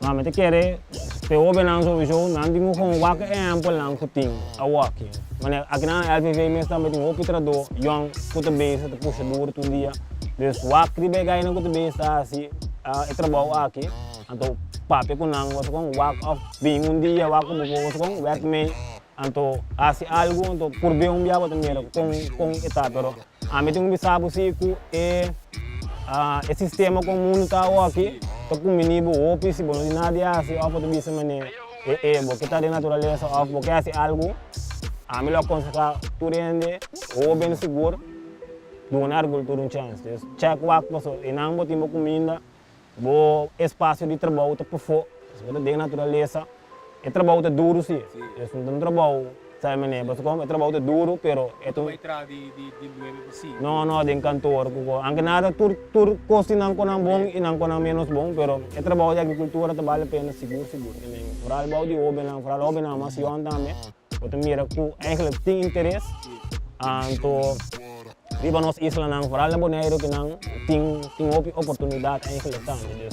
Mas me quer se houve não sou eu não digo com o que exemplo não que tem a walking. Mas aqui na LVV mesmo também tem outro trado, young, puta bem, se puxa duro todo dia. Dus wak die bij gaan ook de bestatie, ik trabalho aqui, então papi com não, você com wak of bem dia wak você com work me, então assim algo então por bem dia você mira com etapa, pero A mim tem um bisabo se o sistema comum está aqui, tá com menino opi se bom de nada assim, ou pode bisa mané, porque tá de natureza, ou porque assim algo, a mim lo aconselho tu rende, ou bem seguro, donar agricultura chance. Check o que passou, e não botar comida, bo espaço de trabalho tá por fora, se botar de natureza, é trabalho tá duro sim, é um trabalho. Sabe, mané, mas como é trabalho duro, pero é tu. Não, de cantor, aunque nada tur custa não com bom e não com menos bom, pero é trabalho de agricultura tá vale a pena seguro. Para o balde oben não, para o oben não, mas eu também, porque mira que eigenlijk tem interesse, então riba nos isla não, para o boneiro que não tem oportunidade eigenlijk também,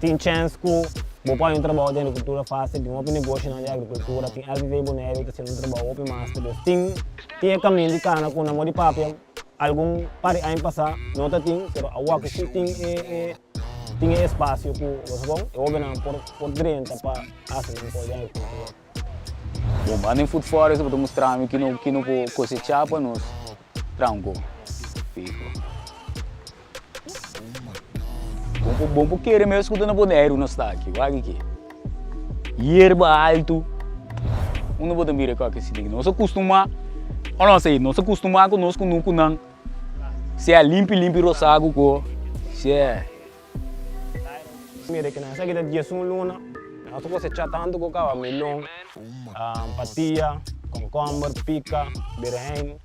tem chance que vou para um trabalho de agricultura fácil, tem um negócio na agricultura, tem LV boneiro, tem um trabalho open master, tem caminho de cana com namoro de papel, algum pare a passar, não tem, pero a walk se tem espaço que você bom, eu vou por dentro para fazer um pouco de agricultura. Bom, andem food forest, vou mostrar que não cosechar para nós, tranco, fico. Bom porque ele mesmo escuta na boneiro não está aqui, olha aqui. Hierba alto, não pode mirar com esse ding. Nós acostumar, ou não sei, nós acostumar conosco nunca não. Se é limpo roçago co, se é. Mira que nessa aqui de Jesus luna, nós cosechar tanto com cava melão, patia, concombre, pica, berhem,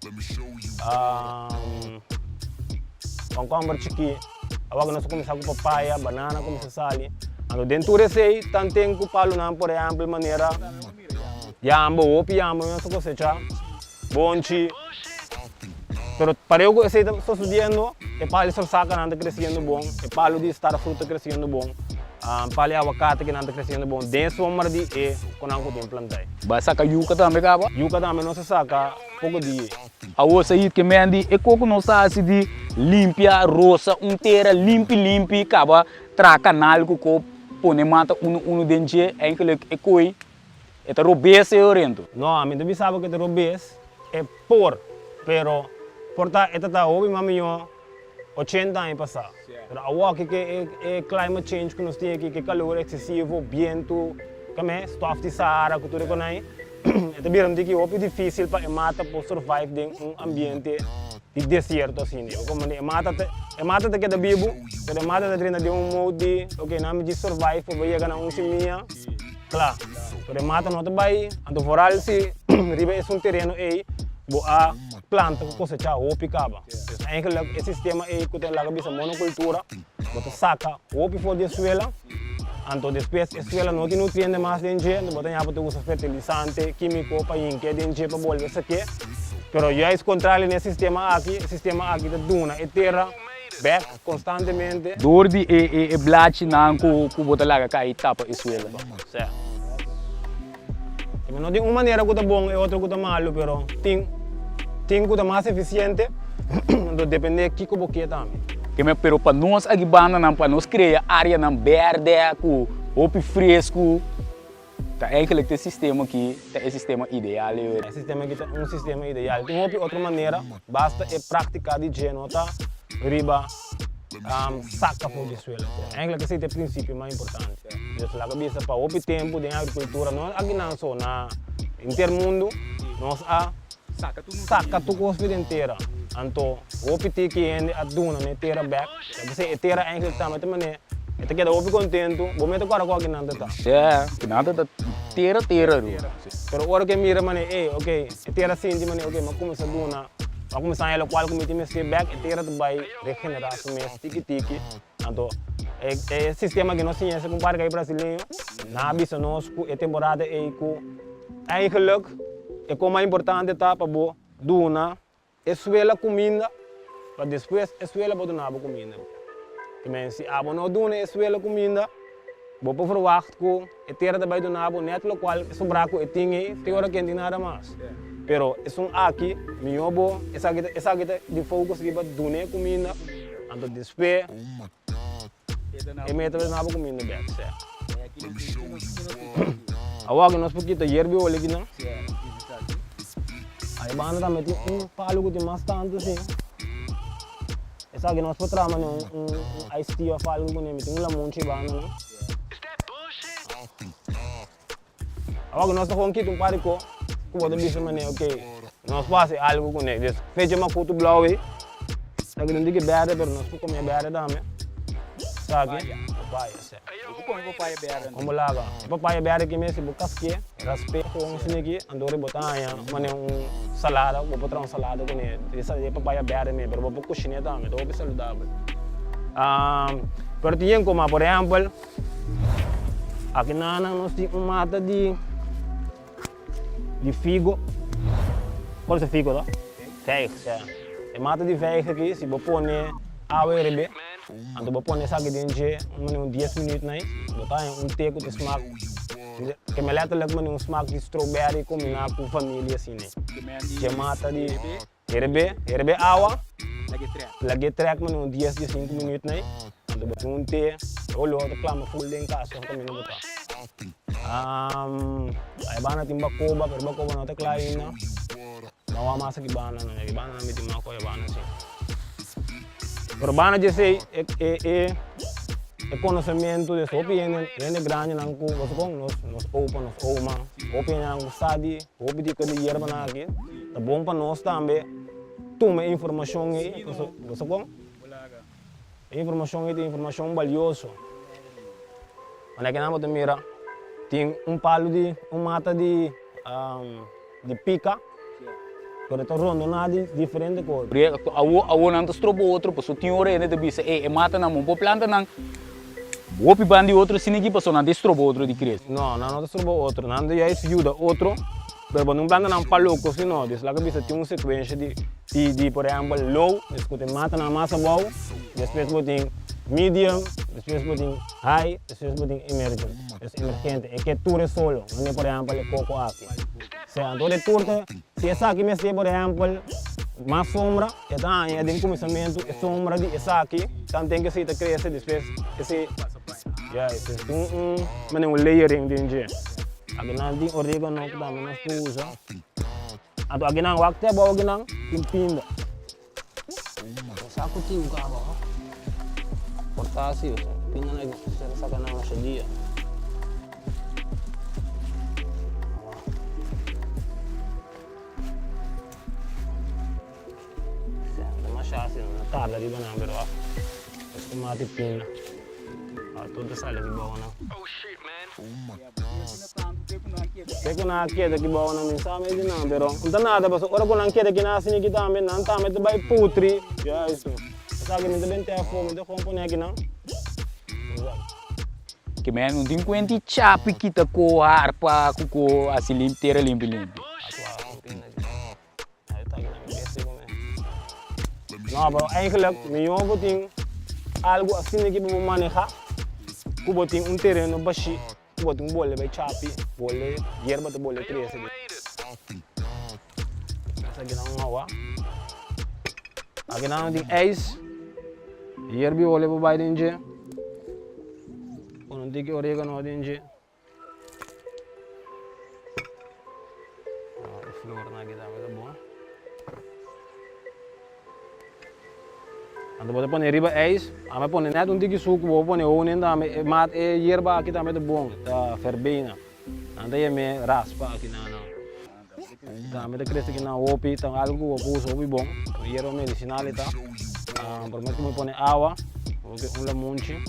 concombre chiqui. Agora nós começamos com papaya, banana, como se sale. Então dentro desse aí, tem que palo não, por exemplo, de maneira jambo, opi jambo, nós cosechar, bonchi. Pero para eu esse estou sucedendo, é palo de saca não está crescendo bom, é palo de estar fruta crescendo bom, palo de aguacate que não está crescendo bom. Dentro do mar de quando não tem plantar. Vai sacar yuca também, caba? Yuca também não se saca pouco de. A outra aí que mendi é coco não está de limpia roça inteira limpi caba tra canal que co pone mata um dente é que coi é tá robês é orento. Não, a mim também sabe que tá robês é por, pero porta é tá houve maminho 80 anos passar. Pero a walk que é climate change que nós tem aqui que calor excessivo, vento, como é stuff de Sahara que tudo reconhece. É bem difícil para mata por survive em ambiente de deserto assim. Como é mata que é vivo, mas mata da treina de modo de, ok, não de survive para chegar na semia, claro. Mas mata não vai, então foral se riba é terreno aí, a planta que cosecha ou picava. Esse sistema aí que tem lá que monocultura, você saca ou for de suela. Então depois a escola não tem nutrientes mais dentro, então você usa fertilizante, químico para inque dentro para volver isso aqui. Pero já é contrário nesse sistema aqui da duna, é terra, back constantemente. Dor de blate não que bota lá cai tapa a escola. Certo. Não tem uma maneira que é bom e outra que é malo, pero tem que é mais eficiente, então depende de que você também. Pero para nós aqui banda para nós criar área não verde com opi fresco, tá eigenlijk esse sistema aqui, tá esse sistema ideal. Esse sistema aqui é um sistema ideal. Tem outra maneira, basta é praticar de geno, tá? Riba, saca por de suela. Eigenlijk esse é o princípio mais importante. Então, lá cabeça para o tempo de agricultura, não aqui não só na intermundo, nós saca tu com a vida inteira. Então, o PT que é a duna, né, terra back, você é terra eigenlijk também, também é que é o contento, vou meter agora com alguém nada tá. Que nada tá terra. Pero hora que mira mané, ok, é terra sim, mané, ok, mas começa a duna, mas começa a ela qual como tem esse back, é terra vai regenerar o mês tiki. Então, é sistema que nós conhecemos com o brasileiro, na bisa nós é temporada é com eigenlijk é como mais importante tá para bo duna. Essuela comida, para depois essuela para donar a comida. Que se a não dona essuela comida, vou para verwacht que a terra também donar o neto local sobrar que tem hora que não tem nada mais. Pero é aqui, meu bo, essa aqui de focus que para donar comida, então depois e meta donar a comida bem, certo? Agora nós porque hierba olha aqui não. Aí banda também tem palo que tem mais tanto assim. essa que nós patramos ice tea ou algo com ele, tem lamunchi bana, não? Agora nós estamos aqui um parico, que pode dizer mané, ok, nós fazemos algo com ele, fecha uma foto blau aí, aqui não diga berde, mas nós comemos berde também, sabe? Papaya, certo? Como papaya berde? Como laga, papaya berde que mesmo casque, raspe com um sinigi, andore botanha, mané salada, vou botar uma salada com ele, essa é papaya berde mesmo, mas vou cozinhar também, então é saudável. Pertinho como por exemplo, aqui nós temos uma mata de figo. Qual é o figo? Vijg, ja. E mata de vijg aqui, se você põe água e rebe, então você põe essa aqui dentro de 10 minutos, né? Botar um teco de smaak, que me leta lekker um smaak de strawberry combinar com família assim, né? Que mata de rebe água, lagi trek mas 10 de 5 minutos, né? Então você um te, olha outro clama full em casa, só caminho botar. Ay bana timba koba, pero koba não te claina. Não há massa que bana, não é bana me timba koba bana sim. Pero bana je sei é conhecimento de sopi ene grande não com você com nos oma, open não sabe, opi de quando hierba na aqui, tá bom para nós também. Toma informação aí, você com? Informação é informação valiosa. Mas que não mira, tem palo de mata de pica, pero tá rondo nada diferente cor. Awo não estrobo outro, pois o tinha orelha de bisa, mata não, vou planta não. Vou pibandi outro, se ninguém passou não estrobo outro de cresce. Não estrobo outro, não é isso ajuda outro. Pero não planta não paluco, senão, diz lá que bisa tem sequência de por exemplo low, escute mata na massa boa, depois botem medium, depois botem high, depois botem emergente. Emergente é que tudo solo, não é por exemplo o coco aqui. Se então de tudo, se essa aqui me se por exemplo mais sombra, então é de começamento, é sombra de essa aqui, então tem que se crescer depois esse, mas é layering de aqui não tem orégano que também nós usa. Então aqui não waktu bawa aqui não pinda. Saco tinho cá bawa. Cortar assim, pinda na saca na nossa dia. Sendo mais fácil, não tarda ali banana pero acho que mate pinda. Tudo sai aqui bawa não. Peko na queda que boa não me sabe de não, pero não nada, mas ora quando queda que nasce aqui também, não também te vai putri, já isso. Sabe nem também tem fome, de comprar aqui não. Que men não tem quanti chapi que tá com harpa, com assim limpeira limpo. Não, pero eigenlijk, meu avô tem algo assim que para manejar, que tem terreno baixo. Buat um boleh baik capi, boleh hierba tu boleh crescer. Essa aqui não ngawa. Aqui não tem ice. Hierbi boleh babai dentro. Quando tem que orégano dentro. Flor na kita tá bom. Então você põe riba ice, a me põe net tique suco, vou põe one ainda, mat hierba aqui também é bom, tá verbena. Então é me raspa aqui não. Tá, me cresce aqui na opi, então algo que eu uso opi bom, hierba medicinal tá. Prometo que me põe água, lamunchi.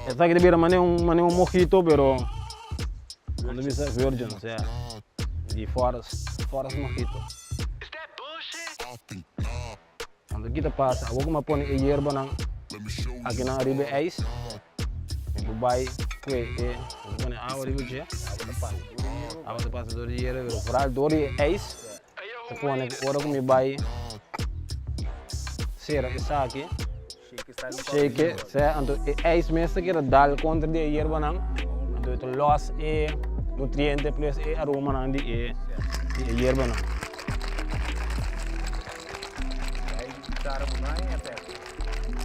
Essa aqui devia mané mojito, pero quando visa virgin, o sea, de forest mojito. Quando kita passa, eu vou pôr a hierba aqui na riba ice, eu vou pôr água riba já, água passa do hierba, eu vou pôr ice, eu vou pôr agora como vai ser essa aqui, shake, então ice mesmo que era dal contra de hierba não, então itu loss nutriente plus aroma não de hierba não.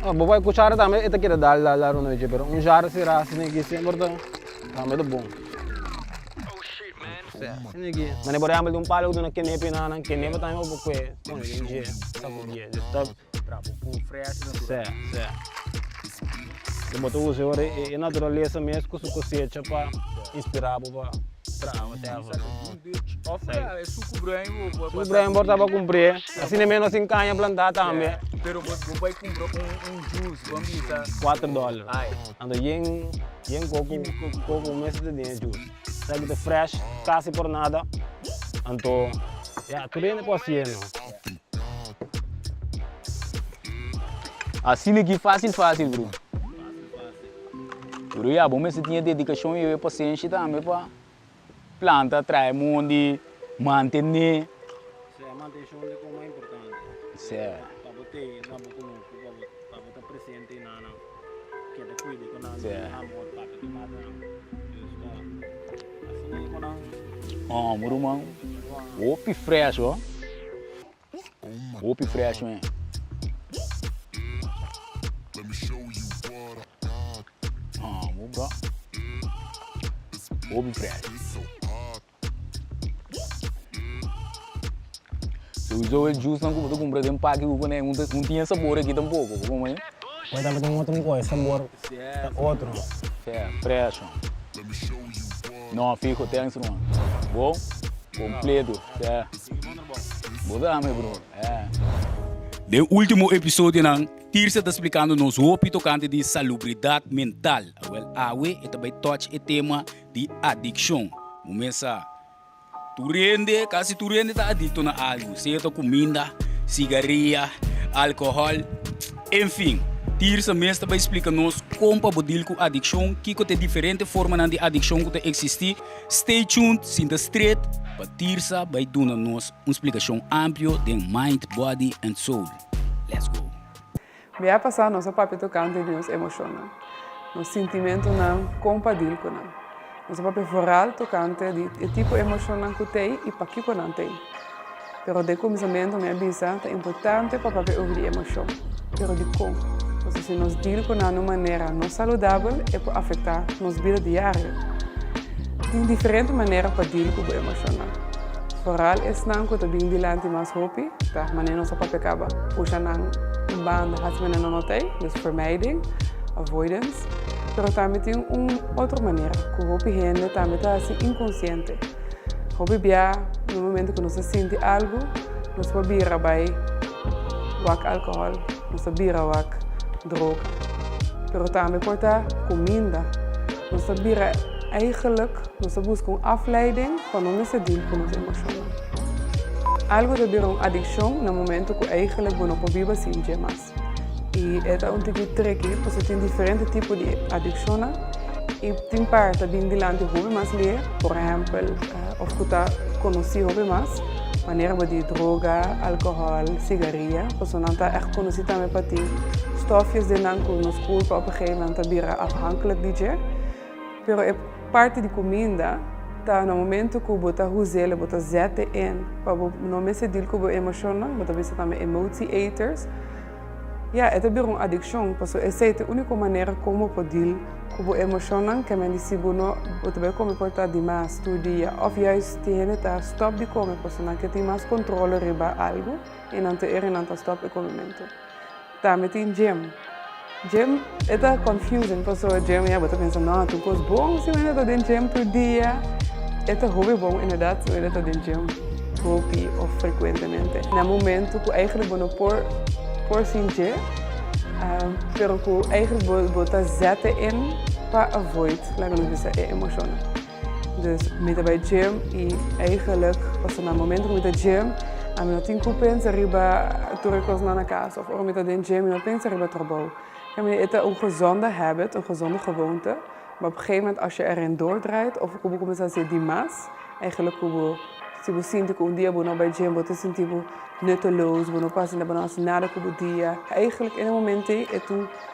Babai cuchara também é que dá lá no noite, pero jar se rasa nem que sempre também é bom. Mas não pode de um palo do que nem penana, que nem botar o buque, com ele dia, sabe dia, está de botar o uso é natureza mesmo com cosecha para inspirar para É suco branco. o Brian bota para cumprir, assim nem menos em canha plantar também. Pero você vai comprar juice, vamos dizer. $4. Ando yen coco mês de dinheiro juice. Sabe de fresh, quase por nada. Então, tudo é possível. Assim aqui fácil, bro. Bro, bom mas tinha dedicação e paciência também para planta, trai mundo, manter. Manutenção é o mais importante. Certo. Para botar na boca para botar presente na que te cuide com na amor para que mata. Assim com murumão. Opi fresh, ó. Opi fresh, man. Bro. Opi fresh. Se usou o juice, não vou comprar um pack, não tinha sabor aqui tampouco, como é? Mas também tem outra coisa, sabor outro. Fresh. Não, fico tenso, mano. Bom, completo. Bom também, bro. No último episódio, Tirsa está explicando nos hopi tocante de salubridade mental. Awe e também touch o tema de adicção. Começa tu rende tá adicto na algo, seja comida, cigarrilha, álcool, enfim. Tirsa mesmo também explica nos como podil com adicção, que tem diferentes formas de adicção que existe. Stay tuned, sinta straight, para Tirsa vai dar nos uma explicação ampla de mind, body and soul. Let's go. Vai passar nosso papel tocante de nos emocional, nos sentimentos não compadil com não. Nosso papel foral tocante de tipo emocional que tem e para que não tem. Pero de começamento me avisa é importante para papel ouvir emoção. Pero de como, se nos deal com uma maneira não saudável e pode afetar nossa vida diária. Tem diferentes maneiras para deal com o emocional. Vooral is nan ko tabing dilanti mas hopi, ta maneno sa papekaba. Puxa nan band has maneno notei, dus vermijding, avoidance. Pero também tem outra maneira, que hopi rende também tá assim inconsciente. Hopi bia no momento que nós sente algo, nós bira by wak alcohol, nós bira wak droga. Pero também porta comida, nós bira eigenlijk, nós buscamos afleiding van onze deal com os emoções. Algo de vir uma adicção no momento que eigenlijk não podemos sentir mais. E é um pouco tricky, porque tem diferentes tipos de adicção e tem parte de dilante hobby mais ler, por exemplo, of que tá conheci hobby mais, maneira de droga, álcool, cigarrilha, porque não tá echt conheci também para ti. Stofjes de não que nos culpa op een gegeven moment tá vira afhankelijk DJ. Pero é parte de comida, tá no momento que bota usar, bota zete in, para não me se deal com o emocional, bota bisa também emotie eaters. Ja, é também uma adicção, porque essa é a única maneira como poder com o emocional que me disse bueno, bota bem como portar demais todo dia, of juist tegen tá stop de comer, porque não que tem mais controle riba algo e não te não tá stop com o momento. Também tem gym. Gym, é confusing, porque o gym, você pensa, não, tu coisa bom se você está dentro do gym todo dia. É hobby bom, inderdaad, se você está dentro do gym, hobby ou frequentemente. No momento que eigenlijk por sentir, pero que eigenlijk bota zette in para avoid, laten we zeggen, emotionen. Dus met bij gym e eigenlijk, als no momento que met gym, a mim não tem que pensar riba turcos na casa, of met de gym não pensa riba trabalho. Het is een gezonde habit, een gezonde gewoonte. Maar op een gegeven moment, als je erin doordraait, of como começar a ser demais, eigenlijk como se você sente que dia você bij gym, você sente nutteloos, você não passa nada com o dia. Eigenlijk in een moment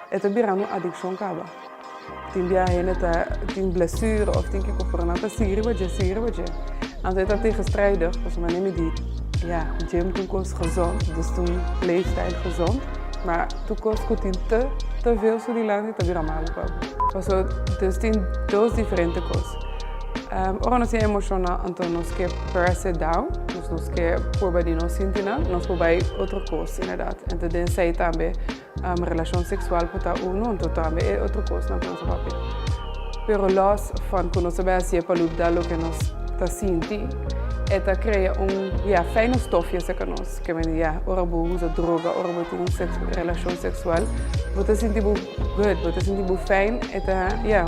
het weer een addiction acaba. Tem dia tem blessure of tem que comprar nada sigre. En het is tegenstrijdig, als we nemen die gym toen kost gezond, dus toen leefstijl gezond. Maar toen kost het te veel zo die land, dat weer allemaal op. Dus tem duas diferentes coisas. Ora nós é emocional, então nós que press down, nós que por bem nós sentimos, nós por bem outra coisa, inderdaad. Então den sei também relação sexual para uno, então também é outra coisa na nossa papel. Pero los van quando nós sabemos para lutar o que nós está sentindo, é para criar fijne stofjes que nós, que men ora usa droga, ora tem uma relação sexual, você sente good, você sente fijn, é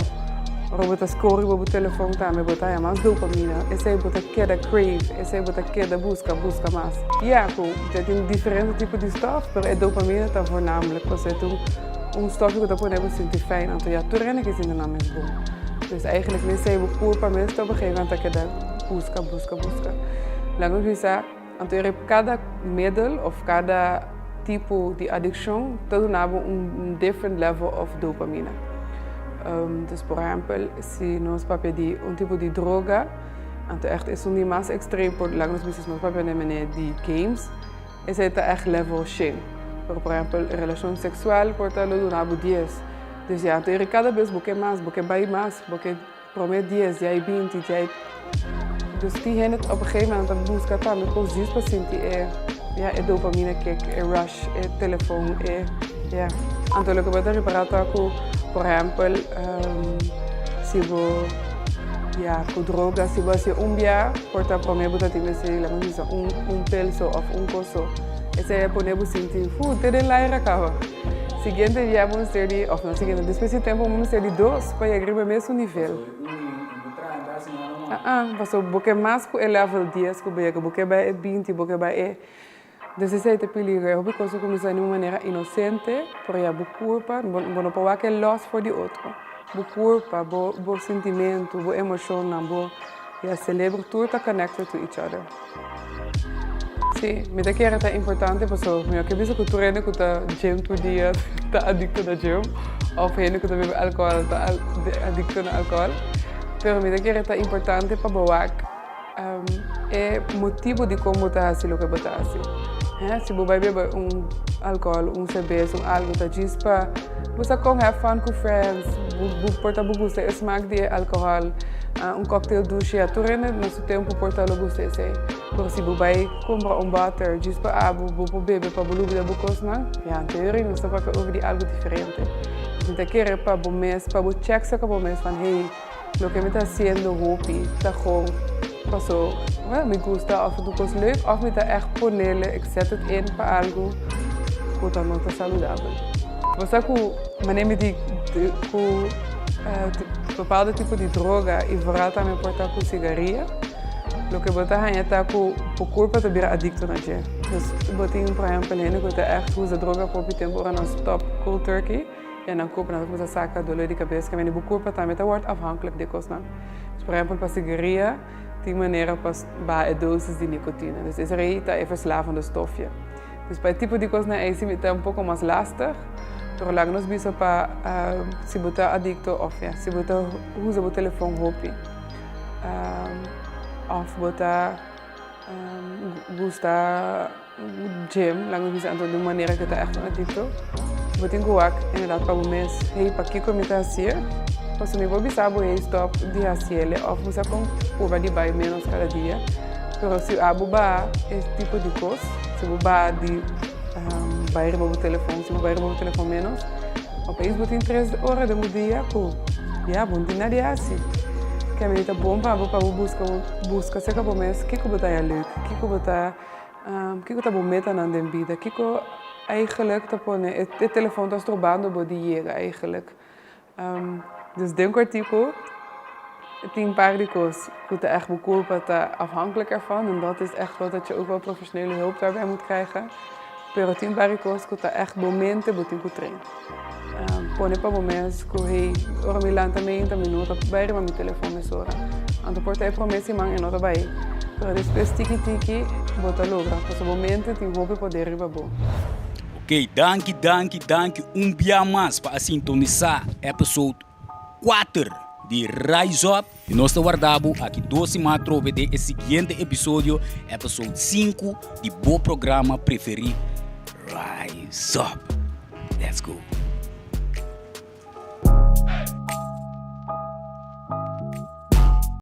ora você score o telefone também, você é mais dopamina, esse é você quer crave, esse é você quer busca mais. Tem diferentes tipos de stof, mas a dopamina está voornamelijk, você tem stofje que você pode sentir fijn, então tu rende que sente na mesma bom. Dus eigenlijk nem sei o para mim está bem que da busca. Logo visa, então cada middel of cada tipo de adicção todo nabo different level of dopamina. Dus por exemplo, se nós pedir tipo de droga, então echt is niet mais extreem por logo visa nós pedir de games, esse é echt level 100. Por exemplo, relação sexual, portanto, do nabo 10. Dus então cada vez boque mais, boque promet 10, jij 20, jij. Dus die hen het op een gegeven moment aan busca também com os pacientes é dopamina kick, é rush, é telefoon, é então o que você reparata com, por exemplo, se você com droga, se você dia, porta promet você tem que ser pelso ou coso, esse é poner você sentir, tem lá e acaba. Seguinte dia vamos ter de, ou não seguinte, depois de tempo vamos ter de 2 para chegar ao mesmo nível. Passou porque mais que o level 10 que bem, porque vai 20, porque vai 17 perigo, porque você começa de uma maneira inocente, por aí a culpa, não pode que loss for the outro, a culpa, o sentimento, a emoção, a celebra tudo está connected to each other. Sim, me dá que era importante, porque eu que vejo que tu rende que tá gym todo dia, tá adicto a gym, ou rende que tu bebe álcool, tá adicto a álcool. Pero me dá que era importante para boak é motivo de como tá assim o que você assim. Se você bebe álcool, cerveja, algo tá diz para você com have fun com friends, porta bugusta, smaak de álcool. Cocktail douche, tu rende nosso tempo portar logo sei. Por se você compra butter, diz para vou beber para bulubi da bucosna, teoria não sabe para ouvir algo diferente. Então quer para o mês, para o check se acabou mês, van hey, o que me está sendo hopi, está gewoon passou, me gusta, of het ook leuk, of me está echt ponele, ik zet het in para algo que está não está saudável. Você que maneira de bepaalde tipo de droga e vooral também portar com cigarrilha, o que você ganha tá com o corpo tá vir adicto na gente. Dus você tem por exemplo ele que tá echt usa droga por um tempo na stop cold turkey e na corpo na você saca dolor de cabeça que vem o corpo também tá wordt afhankelijk de coisa. Dus por exemplo para cigarrilha tem maneira para doses de nicotina. Dus esse aí tá é verslavende stofje. Dus para tipo de coisa é esse tá pouco mais lastig. Door lang nos bisa para se botar adicto of se botar usa o telefone hopi of botar gusta gym lang nos bisa então de maneira que tá echt adicto botin guak inderdaad para o mês hey para que comita assim posso me vou bisa bo stop de asiele of você com por de vai menos cada dia pero se abuba esse tipo de coisa se abuba de bair o telefone, se bair o telefone menos, o país botem 3 horas do dia, bom dia nada assim. Que a minha tá bom para busca se acabou mês, que botar é leuk, que tá bom meta na vida, que eigenlijk tá pone, o telefone tá estrobando bo die eigenlijk. Dus denk artikel, tem paar de coisas que tá echt bekoelpa tá afhankelijk ervan en dat is echt wat dat je ook wel professionele hulp daarbij moet krijgen. Pero tem várias coisas que tá echt momento botin com treino. Pone para momentos que hey, ora me lanta 30 minutos, vai ir meu telefone nessa hora. Então porta é promessa man e nota vai. Pero depois tiki bota logra, para momento tem roupa poder ir bom. Ok, danke. Dia mais para sintonizar episode 4 de Rise Up. E nós guardamos aqui 12 matro de o seguinte episódio, episode 5 de bom programa preferido. Rise Up. Let's go.